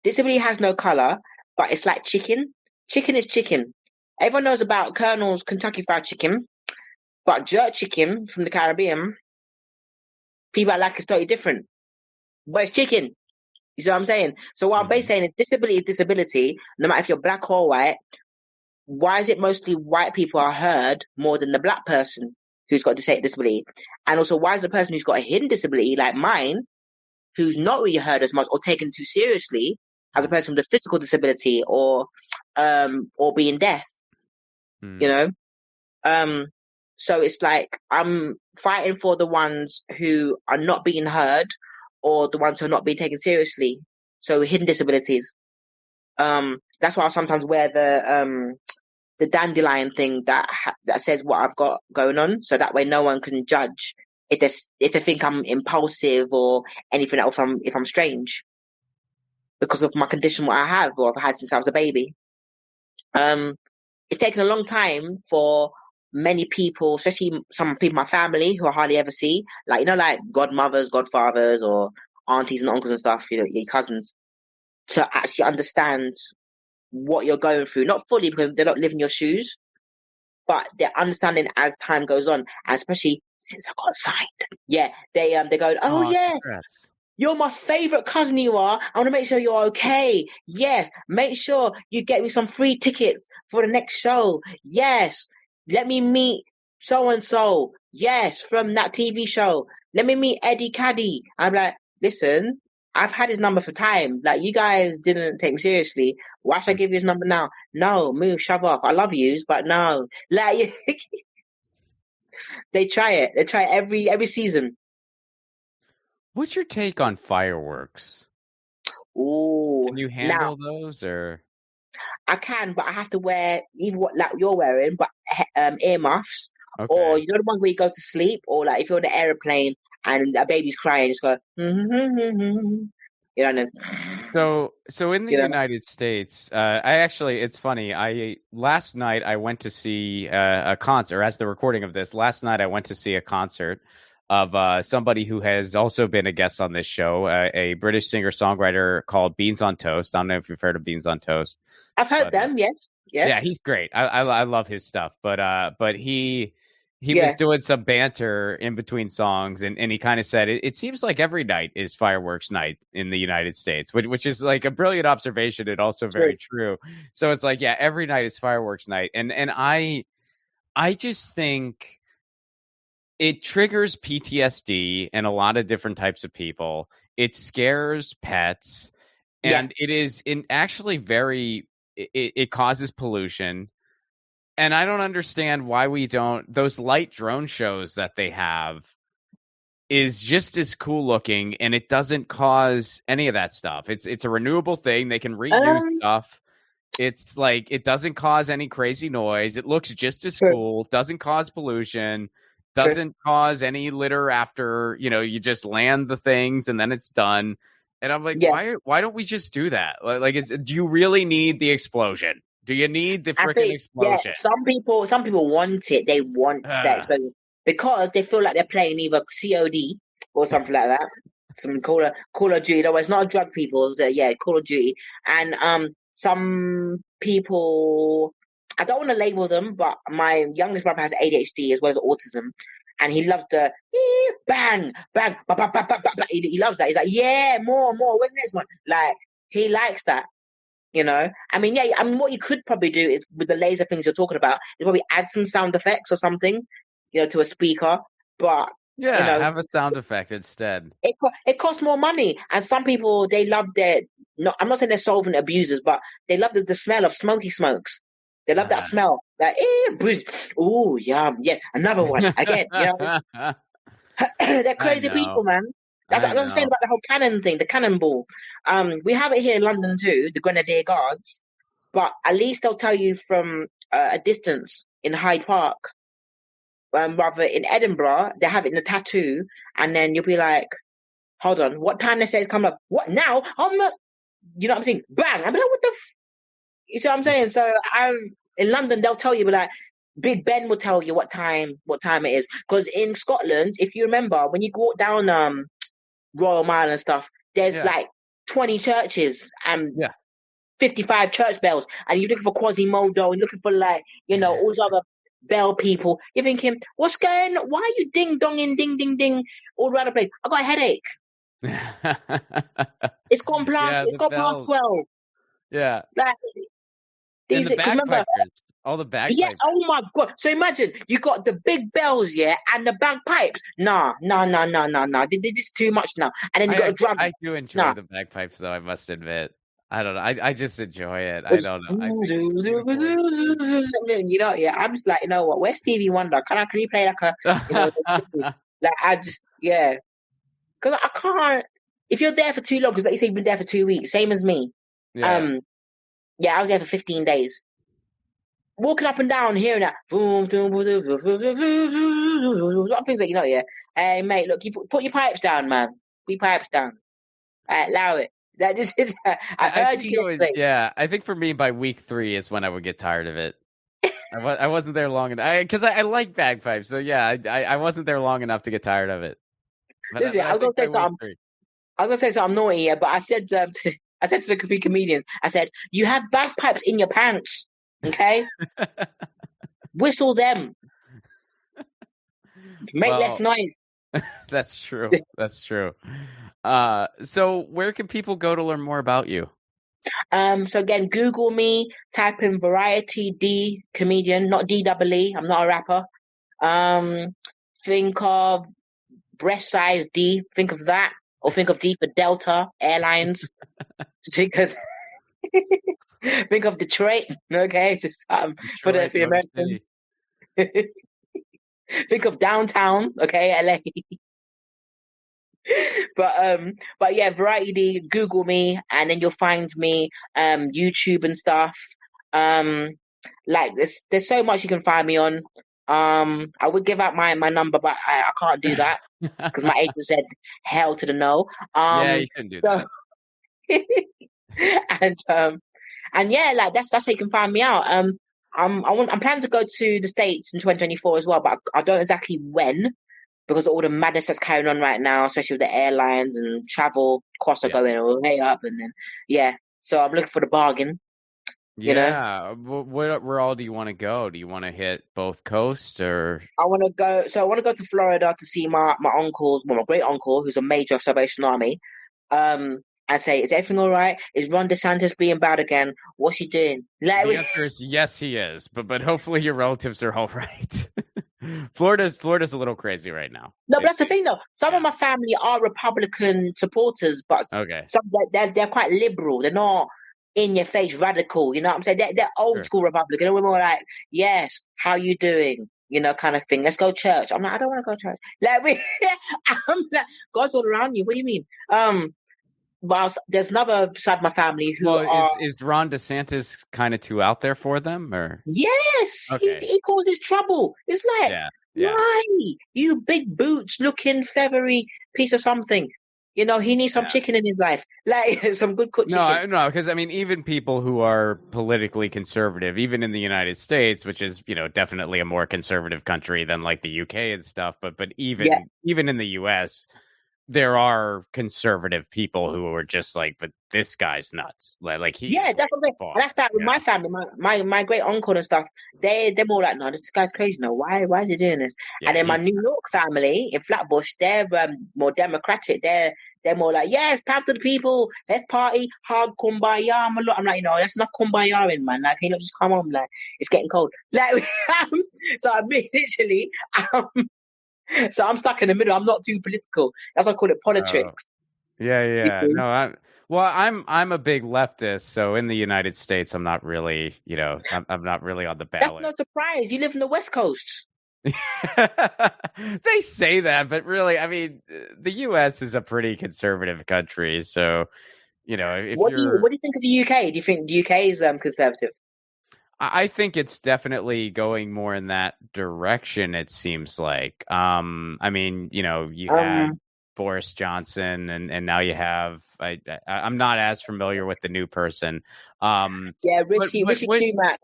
[SPEAKER 2] Disability has no color, but it's like chicken. Chicken is chicken. Everyone knows about Colonel's Kentucky Fried Chicken, but jerk chicken from the Caribbean, people are like it's totally different. but it's chicken. You see what I'm saying? So what I'm basically saying is disability is disability, no matter if you're black or white. Why is it mostly white people are heard more than the black person who's got a disability? And also, why is the person who's got a hidden disability like mine, who's not really heard as much or taken too seriously as a person with a physical disability or being deaf, you know? So it's like I'm fighting for the ones who are not being heard or the ones who are not being taken seriously. So hidden disabilities. That's why I sometimes wear the dandelion thing that says what I've got going on, so that way no one can judge if they think I'm impulsive or anything else. If I'm strange because of my condition, what I have or I've had since I was a baby. It's taken a long time for many people, especially some people in my family who I hardly ever see, like like godmothers, godfathers, or aunties and uncles and stuff, your cousins, to actually understand what you're going through. Not fully because they're not living your shoes, but they're understanding as time goes on, and especially since I got signed. Yeah, they go, oh yes,
[SPEAKER 1] congrats.
[SPEAKER 2] You're my favorite cousin. You are. I want to make sure you're okay. Yes, make sure you get me some free tickets for the next show. Yes, let me meet so and so. Yes, from that TV show. Let me meet Eddie Caddy. I'm like, listen, I've had his number for time. Like, you guys didn't take me seriously. Why should I give you his number now? No, move, shove off. I love yous, but no. Like, they try it. They try it every season.
[SPEAKER 1] What's your take on fireworks?
[SPEAKER 2] Ooh,
[SPEAKER 1] Can you handle those, or?
[SPEAKER 2] I can, but I have to wear either what like you're wearing, but earmuffs, or
[SPEAKER 1] Okay.
[SPEAKER 2] the ones where you go to sleep, or like if you're on an airplane and a baby's crying, just go, know.
[SPEAKER 1] So in the United States, it's funny. Last night I went to see a concert. As the recording of this, last night I went to see a concert of somebody who has also been a guest on this show, a British singer-songwriter called Beans on Toast. I don't know if you've heard of Beans on Toast.
[SPEAKER 2] I've heard them, yes.
[SPEAKER 1] Yeah, he's great. I love his stuff, but he was doing some banter in between songs, and he kind of said it seems like every night is fireworks night in the United States, which is like a brilliant observation and also very true. So it's like, yeah, every night is fireworks night, and I just think it triggers PTSD in a lot of different types of people. It scares pets, and it is actually very. It causes pollution. And I don't understand why we don't. Those light drone shows that they have is just as cool looking, and it doesn't cause any of that stuff. It's a renewable thing. They can reuse stuff. It's like it doesn't cause any crazy noise. It looks just as cool. Doesn't cause pollution. Doesn't cause any litter after you just land the things and then it's done. And I'm like, why don't we just do that? Like, do you really need the explosion? Do you need the freaking explosion?
[SPEAKER 2] Yeah, some people want it. They want that explosion because they feel like they're playing either COD or something like that. Some Call of Duty. No, it's not a drug, people. So, yeah, Call of Duty. And some people, I don't want to label them, but my youngest brother has ADHD as well as autism. And he loves the bang, bang, ba, ba, ba, ba, ba. He loves that. He's like, yeah, more. Where's the next one? Like, he likes that. I mean, what you could probably do is with the laser things you're talking about, you probably add some sound effects or something, to a speaker. But
[SPEAKER 1] have a sound effect instead.
[SPEAKER 2] It costs more money, and some people they love I'm not saying they're solvent abusers, but they love the smell of smoky smokes. They love that smell. Like, ooh, yum, yes, another one again. They're crazy people, man. That's what I'm saying about the whole cannon thing, the cannonball. We have it here in London too, the Grenadier Guards, but at least they'll tell you from a distance in Hyde Park. Rather in Edinburgh, they have it in a tattoo, and then you'll be like, hold on, what time they say it's coming up? What now? I'm not, you know what I'm saying? Bang! I'm like, what the you see what I'm saying? So in London, they'll tell you, but like, Big Ben will tell you what time it is. Because in Scotland, if you remember, when you walk down Royal Mile and stuff, there's like 20 churches and 55 church bells, and you're looking for Quasimodo, and looking for all those other bell people. You're thinking, what's going on? Why are you ding donging, ding ding ding all around the place? I got a headache. It's gone past.
[SPEAKER 1] Yeah,
[SPEAKER 2] It's
[SPEAKER 1] the
[SPEAKER 2] gone past
[SPEAKER 1] bells.
[SPEAKER 2] 12.
[SPEAKER 1] Yeah.
[SPEAKER 2] Like
[SPEAKER 1] And
[SPEAKER 2] these,
[SPEAKER 1] the
[SPEAKER 2] because remember,
[SPEAKER 1] bagpipers. All the
[SPEAKER 2] yeah.
[SPEAKER 1] bagpipers.
[SPEAKER 2] Oh my god. So imagine you got the big bells, yeah, and the bagpipes. Nah, nah, nah, nah, nah, nah. This is too much now. And then you got the drums.
[SPEAKER 1] I do enjoy
[SPEAKER 2] Nah.
[SPEAKER 1] the bagpipes, though, I must admit. I don't know. I just enjoy it. I don't know. I think it's a beautiful instrument.
[SPEAKER 2] You know, yeah. I'm just like, you know what? Where's Stevie Wonder? Can you play like a, you know, like I just, yeah. Because I can't. If you're there for too long, because like you say, you've been there for 2 weeks, same as me.
[SPEAKER 1] Yeah.
[SPEAKER 2] Um, yeah, I was there for 15 days. Walking up and down, hearing that, things like, you know, yeah. Hey, mate, look, you put your pipes down, man. Put your pipes down. Allow it. That just is. I
[SPEAKER 1] I
[SPEAKER 2] heard
[SPEAKER 1] think
[SPEAKER 2] you
[SPEAKER 1] it was,
[SPEAKER 2] yesterday.
[SPEAKER 1] yeah. I think for me, by week 3 is when I would get tired of it. I wasn't there long enough. Because I like bagpipes. So, yeah, I wasn't there long enough to get tired of it.
[SPEAKER 2] Listen,
[SPEAKER 1] But I think by week 3.
[SPEAKER 2] I was gonna say something naughty, yeah, but I said, I said to the three comedians, I said, you have bagpipes in your pants, okay? Whistle them. Make less
[SPEAKER 1] Well,
[SPEAKER 2] noise.
[SPEAKER 1] that's true. That's true. So where can people go to learn more about you?
[SPEAKER 2] So again, Google me, type in Variety D comedian, not D-double-E. I'm not a rapper. Um, think of breast size D. Think of that, or think of D for Delta Airlines. Think of think of Detroit. Okay, just for
[SPEAKER 1] Detroit,
[SPEAKER 2] the
[SPEAKER 1] Motor
[SPEAKER 2] Americans.
[SPEAKER 1] City.
[SPEAKER 2] Think of downtown. Okay, LA. But yeah, Variety D, Google me, and then you'll find me, YouTube and stuff. Um, like there's so much you can find me on. I would give out my number, but I can't do that because my agent said hell to the no.
[SPEAKER 1] Yeah,
[SPEAKER 2] Um,
[SPEAKER 1] you shouldn't do
[SPEAKER 2] so
[SPEAKER 1] that.
[SPEAKER 2] and yeah, like that's how you can find me out. I'm planning to go to the States in 2024 as well, but I don't exactly when because of all the madness that's carrying on right now, especially with the airlines and travel costs are
[SPEAKER 1] Yeah.
[SPEAKER 2] going way up, and then yeah, so I'm looking for the bargain. You know,
[SPEAKER 1] Yeah. Where all do you want to go? Do you want to hit both coasts or?
[SPEAKER 2] I want to go. So I want to go to Florida to see my uncles, well, my great uncle, who's a major of Salvation Army. And say, is everything all right? Is Ron DeSantis being bad again? What's he doing? Like,
[SPEAKER 1] The answer is yes, he is. But hopefully your relatives are all right. Florida's a little crazy right now.
[SPEAKER 2] no, but that's the thing though. Some
[SPEAKER 1] Yeah.
[SPEAKER 2] of my family are Republican supporters, but
[SPEAKER 1] Okay.
[SPEAKER 2] some they're quite liberal. They're not in your face radical. You know what I'm saying? They're old
[SPEAKER 1] Sure.
[SPEAKER 2] school Republican. We're more like, yes, how you doing? You know, kind of thing. Let's go church. I'm like, I don't want to go to church. Like I'm like, God's all around you. What do you mean? Whilst there's another side of my family who
[SPEAKER 1] Well,
[SPEAKER 2] are
[SPEAKER 1] is Ron DeSantis kind of too out there for them, or?
[SPEAKER 2] yes,
[SPEAKER 1] Okay.
[SPEAKER 2] he causes trouble. It's like,
[SPEAKER 1] Yeah. Yeah.
[SPEAKER 2] why? You big boots looking feathery piece of something. You know, he needs some
[SPEAKER 1] Yeah.
[SPEAKER 2] chicken in his life. Like some good cooked chicken.
[SPEAKER 1] No, because I mean, even people who are politically conservative, even in the United States, which is definitely a more conservative country than like the UK and stuff, but
[SPEAKER 2] Yeah.
[SPEAKER 1] even in the US, there are conservative people who are just like, but this guy's nuts. Like he
[SPEAKER 2] Yeah,
[SPEAKER 1] is like
[SPEAKER 2] definitely.
[SPEAKER 1] far.
[SPEAKER 2] And that's that with
[SPEAKER 1] Yeah,
[SPEAKER 2] my family, my great uncle and stuff. They're more like, no, this guy's crazy. No, why is he doing this? And
[SPEAKER 1] yeah,
[SPEAKER 2] then my
[SPEAKER 1] he's
[SPEAKER 2] New York family in Flatbush, they're more democratic. They're more like, yes, power to the people. Let's party hard, kumbaya. I'm like, that's not kumbaya in man. Like, can you not just come on? Like, it's getting cold. Like, so I mean, literally, um, so I'm stuck in the middle. I'm not too political. That's why I call it
[SPEAKER 1] oh,
[SPEAKER 2] politics.
[SPEAKER 1] yeah,
[SPEAKER 2] You
[SPEAKER 1] yeah.
[SPEAKER 2] see?
[SPEAKER 1] No, I'm a big leftist, so in the United States, I'm not really, I'm not really on the
[SPEAKER 2] That's
[SPEAKER 1] ballot.
[SPEAKER 2] no surprise. You live in the West Coast.
[SPEAKER 1] They say that, but really, I mean, the U.S. is a pretty conservative country. So, if you're,
[SPEAKER 2] What do you think of the UK? Do you think the UK is conservative?
[SPEAKER 1] I think it's definitely going more in that direction. It seems like, I mean, you had
[SPEAKER 2] Um,
[SPEAKER 1] Boris Johnson, and now you have, I'm not as familiar with the new person.
[SPEAKER 2] yeah,
[SPEAKER 1] But
[SPEAKER 2] Rishi Sunak.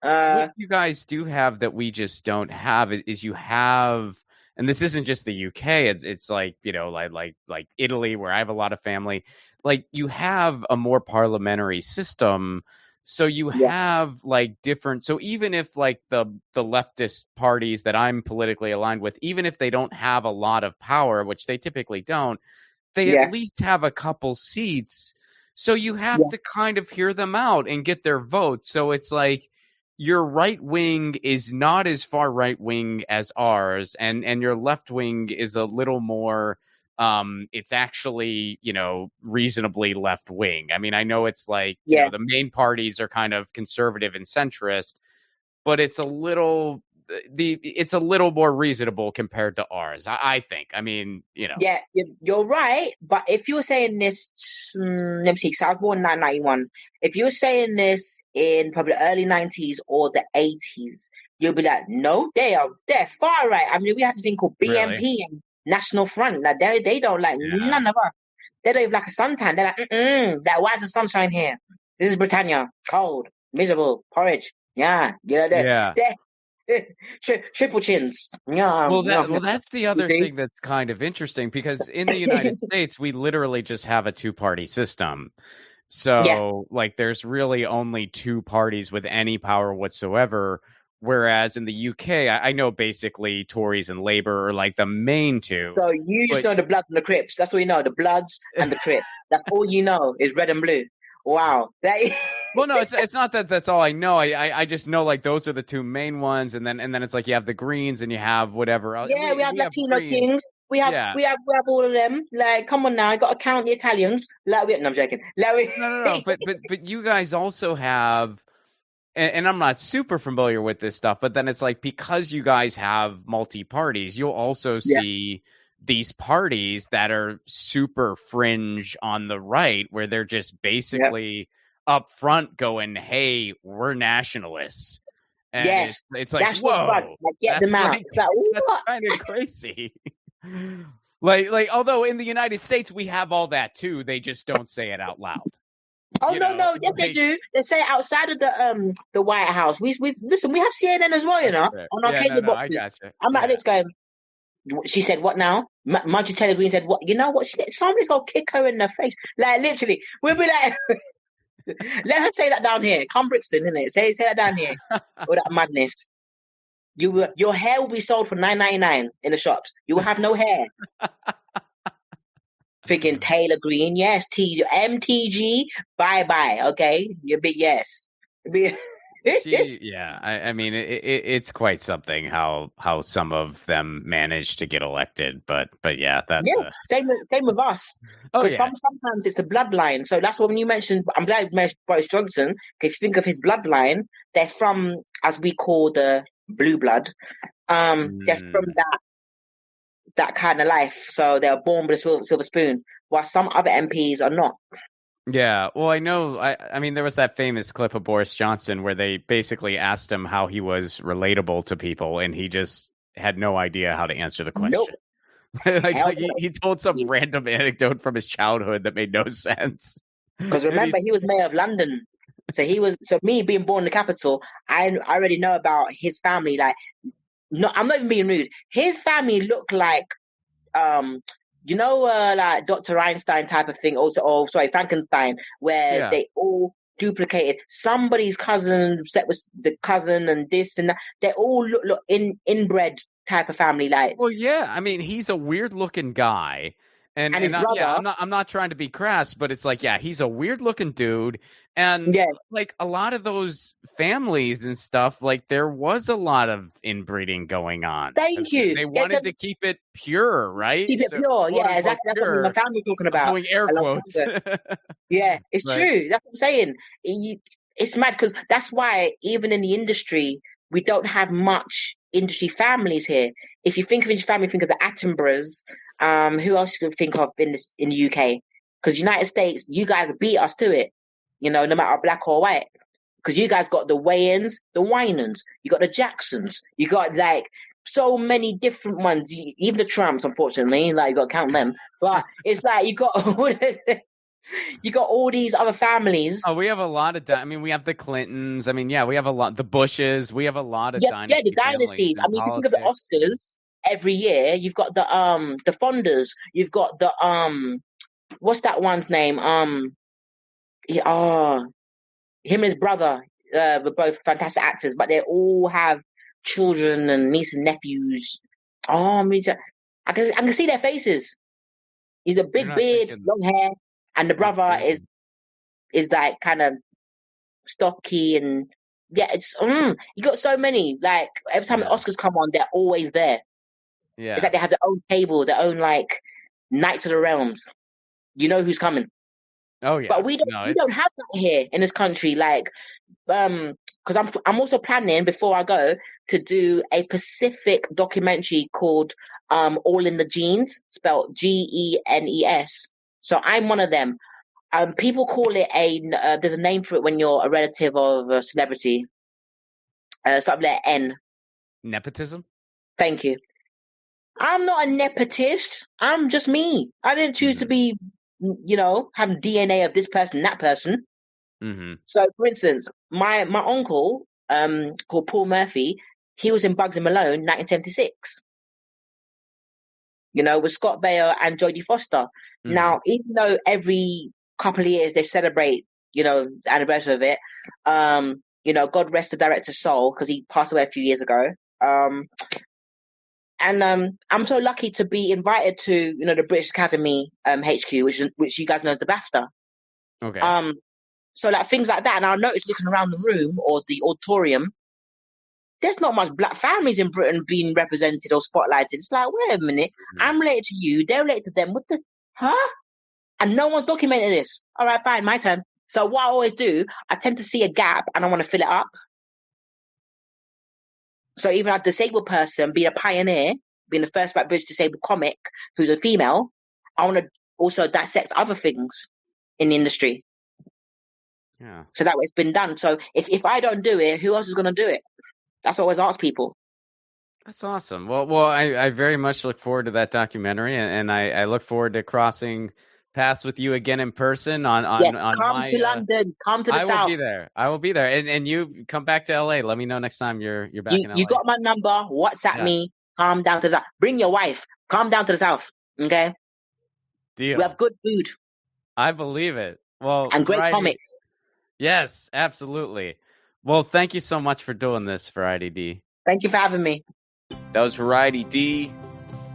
[SPEAKER 1] what you guys do have that we just don't have is you have, and this isn't just the UK. It's like like Italy, where I have a lot of family. Like you have a more parliamentary system, so you
[SPEAKER 2] Yeah,
[SPEAKER 1] have like different. So even if like the leftist parties that I'm politically aligned with, even if they don't have a lot of power, which they typically don't, they at least have a couple seats. So you have to kind of hear them out and get their votes. So it's like your right wing is not as far right wing as ours, and your left wing is a little more it's actually, reasonably left wing. I mean, I know it's like, the main parties are kind of conservative and centrist, but it's a little more reasonable compared to ours, I think. I mean,
[SPEAKER 2] Yeah, you're right. But if you were saying this, let me see, 'cause I was born in 1991. If you were saying this in probably the early 90s or the 80s, you'll be like, no, they're far right. I mean, we have this thing called BNP and National Front. Like they don't like none of us. They don't even like a sunshine. They're like, why is the sunshine here? This is Britannia. Cold, miserable, porridge. Yeah, they're triple chins. Yeah.
[SPEAKER 1] Well, that's the other thing that's kind of interesting, because in the United States, we literally just have a two-party system. So, like, there's really only two parties with any power whatsoever. Whereas in the UK, I know basically Tories and Labour are like the main two.
[SPEAKER 2] So you just know the Bloods and the Crips. That's all you know, the Bloods and the Crips. That's all you know is red and blue. Wow.
[SPEAKER 1] Well, no, it's not that that's all I know. I just know, like, those are the two main ones, and then it's like you have the Greens and you have whatever else.
[SPEAKER 2] Yeah, we have Latino Kings. We have all of them. Like, come on now, I got to count the Italians. No, I'm joking.
[SPEAKER 1] No. But you guys also have, and I'm not super familiar with this stuff, but then it's like, because you guys have multi-parties, you'll also see these parties that are super fringe on the right, where they're just basically up front going, hey, we're nationalists. And it's like, whoa,
[SPEAKER 2] get them out.
[SPEAKER 1] Like, that's kind of crazy. like, although in the United States we have all that too, they just don't say it out loud.
[SPEAKER 2] Oh, no, yes, they do. They say it outside of the White House. We listen. We have CNN as well, on our cable boxes.
[SPEAKER 1] I gotcha.
[SPEAKER 2] I'm like, let's go. She said, "What now?" Marjorie Taylor Greene said, "What? You know what? Somebody's gonna kick her in the face." Like, literally, we'll be like, "Let her say that down here. Come Brixton, innit? Say that down here." All that madness. Your hair will be sold for $9.99 in the shops. You will have no hair. Freaking Taylor Greene, yes. MTG, bye. Okay, you big yes.
[SPEAKER 1] I mean, it's quite something how some of them manage to get elected, but yeah, that's
[SPEAKER 2] same with us. Because sometimes it's the bloodline. So that's what, when you mentioned, I'm glad you mentioned Boris Johnson. If you think of his bloodline, they're from, as we call, the blue blood. They're from that kind of life. So they're born with a silver spoon, while some other MPs are not.
[SPEAKER 1] Yeah, well, I know. I mean, there was that famous clip of Boris Johnson where they basically asked him how he was relatable to people, and he just had no idea how to answer the question. Nope. he told some random anecdote from his childhood that made no sense.
[SPEAKER 2] Because remember, he was mayor of London, so me being born in the capital, I already know about his family. Like, no, I'm not even being rude. His family looked like like Dr. Einstein type of thing, Frankenstein, where they all duplicated somebody's cousin, that was the cousin, and this and that. They all look inbred type of family. Like,
[SPEAKER 1] well, yeah, I mean, he's a weird looking guy. And his brother, I'm not trying to be crass, but it's like, he's a weird looking dude. And like a lot of those families and stuff, like there was a lot of inbreeding going on.
[SPEAKER 2] Thank you.
[SPEAKER 1] They wanted to keep it pure, right?
[SPEAKER 2] Keep it pure. Yeah, exactly. That's what my family's talking about.
[SPEAKER 1] Doing air quotes.
[SPEAKER 2] Yeah, it's true. That's what I'm saying. It's mad, because that's why even in the industry, we don't have much industry families here. If you think of industry family, think of the Attenboroughs. Who else you can think of in the UK? Because United States, you guys beat us to it. No matter black or white. Because you guys got the Wayans, the Winans, you got the Jacksons, you got like so many different ones. Even the Trumps, unfortunately, like you got to count them. But it's like you got all these other families.
[SPEAKER 1] Oh, we have a lot of. We have the Clintons. We have a lot. The Bushes. We have a lot of dynasties.
[SPEAKER 2] Yeah, the dynasties. I mean, if you think of the Oscars every year, you've got the Fondas. You've got the what's that one's name? Him and his brother were both fantastic actors, but they all have children and nieces and nephews. I can see their faces. He's a big beard, long hair, and the brother is like kind of stocky and yeah, it's you got so many. Like every time the Oscars come on, they're always there.
[SPEAKER 1] Yeah.
[SPEAKER 2] It's like they have their own table, their own like Knights of the Realms. You know who's coming.
[SPEAKER 1] Oh yeah.
[SPEAKER 2] But we don't have that here in this country. Like, because I'm also planning before I go to do a Pacific documentary called All in the Genes, spelled Genes. So I'm one of them. People call it there's a name for it when you're a relative of a celebrity. Something like N.
[SPEAKER 1] Nepotism?
[SPEAKER 2] Thank you. I'm not a nepotist. I'm just me. I didn't choose to be, have DNA of this person, that person.
[SPEAKER 1] Mm-hmm.
[SPEAKER 2] So, for instance, my uncle, called Paul Murphy, he was in Bugs and Malone, 1976. With Scott Baio and Jodie Foster. Mm-hmm. Now, even though every couple of years they celebrate, the anniversary of it, God rest the director's soul because he passed away a few years ago. And I'm so lucky to be invited to, the British Academy HQ, which you guys know as the BAFTA.
[SPEAKER 1] Okay.
[SPEAKER 2] So like things like that, and I'll notice looking around the room or the auditorium, there's not much black families in Britain being represented or spotlighted. It's like, wait a minute, I'm related to you, they're related to them. What the, huh? And no one's documented this. All right, fine, my turn. So what I always do, I tend to see a gap and I want to fill it up. So even a disabled person, being a pioneer, being the first British disabled comic who's a female, I want to also dissect other things in the industry.
[SPEAKER 1] Yeah.
[SPEAKER 2] So that way it's been done. So if I don't do it, who else is going to do it? That's what I always ask people.
[SPEAKER 1] That's awesome. Well, I very much look forward to that documentary, and I look forward to crossing paths with you again in person
[SPEAKER 2] come to London, come to the South.
[SPEAKER 1] I will be there. And you come back to LA. Let me know next time you're back in LA.
[SPEAKER 2] You got my number. WhatsApp me. Come down to the South. Bring your wife. Come down to the South. Okay?
[SPEAKER 1] Deal.
[SPEAKER 2] We have good food.
[SPEAKER 1] I believe it. Well,
[SPEAKER 2] and great comics.
[SPEAKER 1] Yes, absolutely. Well, thank you so much for doing this, Variety D.
[SPEAKER 2] Thank you for having me.
[SPEAKER 1] That was Variety D.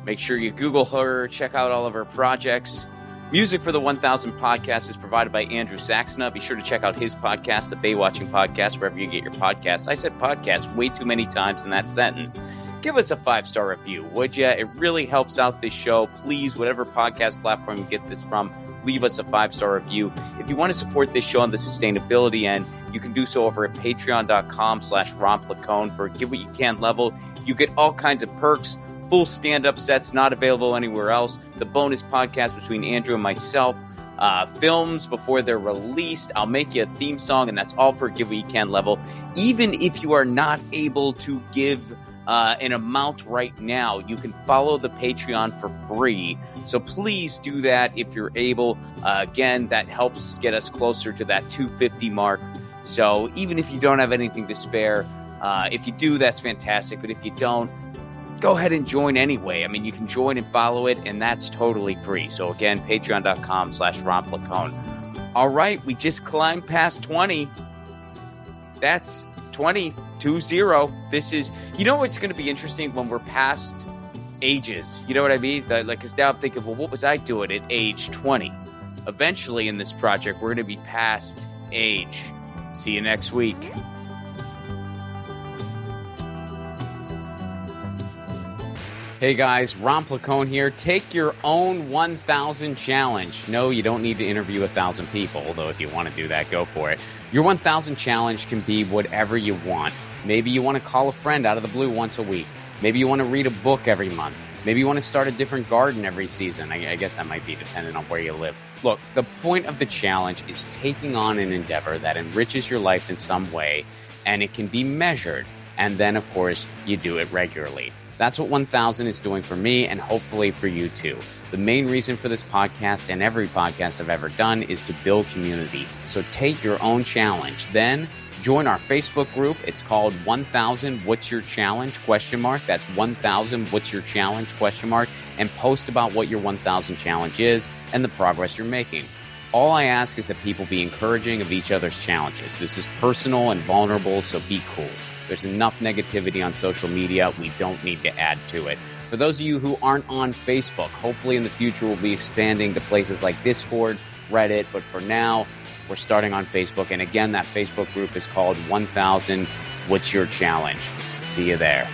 [SPEAKER 1] Make sure you Google her, check out all of her projects. Music for the 1000 podcast is provided by Andrew Saxena. Be sure to check out his podcast, the Baywatching Podcast, wherever you get your podcasts. I said podcast way too many times in that sentence. Give us a 5-star review, would you? It really helps out this show. Please, whatever podcast platform you get this from, leave us a 5-star review. If you want to support this show on the sustainability end, you can do so over at patreon.com/romplacone for a Give What You Can level. You get all kinds of perks, full stand-up sets not available anywhere else, the bonus podcast between Andrew and myself, films before they're released. I'll make you a theme song, and that's all for a Give What You Can level. Even if you are not able to give an amount right now, you can follow the Patreon for free. So please do that if you're able. Again, that helps get us closer to that 250 mark. So even if you don't have anything to spare, if you do, that's fantastic. But if you don't, go ahead and join anyway. I mean, you can join and follow it, and that's totally free. So again, patreon.com/romplacone. All right, we just climbed past 20. That's 20. This is, it's going to be interesting when we're past ages. You know what I mean? Because now I'm thinking, well, what was I doing at age 20? Eventually in this project, we're going to be past age. See you next week. Hey guys, Ron Placone here. Take your own 1,000 challenge. No, you don't need to interview 1,000 people, although if you want to do that, go for it. Your 1,000 challenge can be whatever you want. Maybe you want to call a friend out of the blue once a week. Maybe you want to read a book every month. Maybe you want to start a different garden every season. I guess that might be dependent on where you live. Look, the point of the challenge is taking on an endeavor that enriches your life in some way, and it can be measured. And then, of course, you do it regularly. That's what 1,000 is doing for me, and hopefully for you too. The main reason for this podcast and every podcast I've ever done is to build community. So take your own challenge. Then join our Facebook group. It's called 1,000 What's Your Challenge? ? That's 1,000 What's Your Challenge ? And post about what your 1,000 challenge is and the progress you're making. All I ask is that people be encouraging of each other's challenges. This is personal and vulnerable, so be cool. There's enough negativity on social media. We don't need to add to it.
[SPEAKER 3] For those of you who aren't on Facebook, hopefully in the future we'll be expanding to places like Discord, Reddit, but for now, we're starting on Facebook. And again, that Facebook group is called 1000 What's Your Challenge? See you there.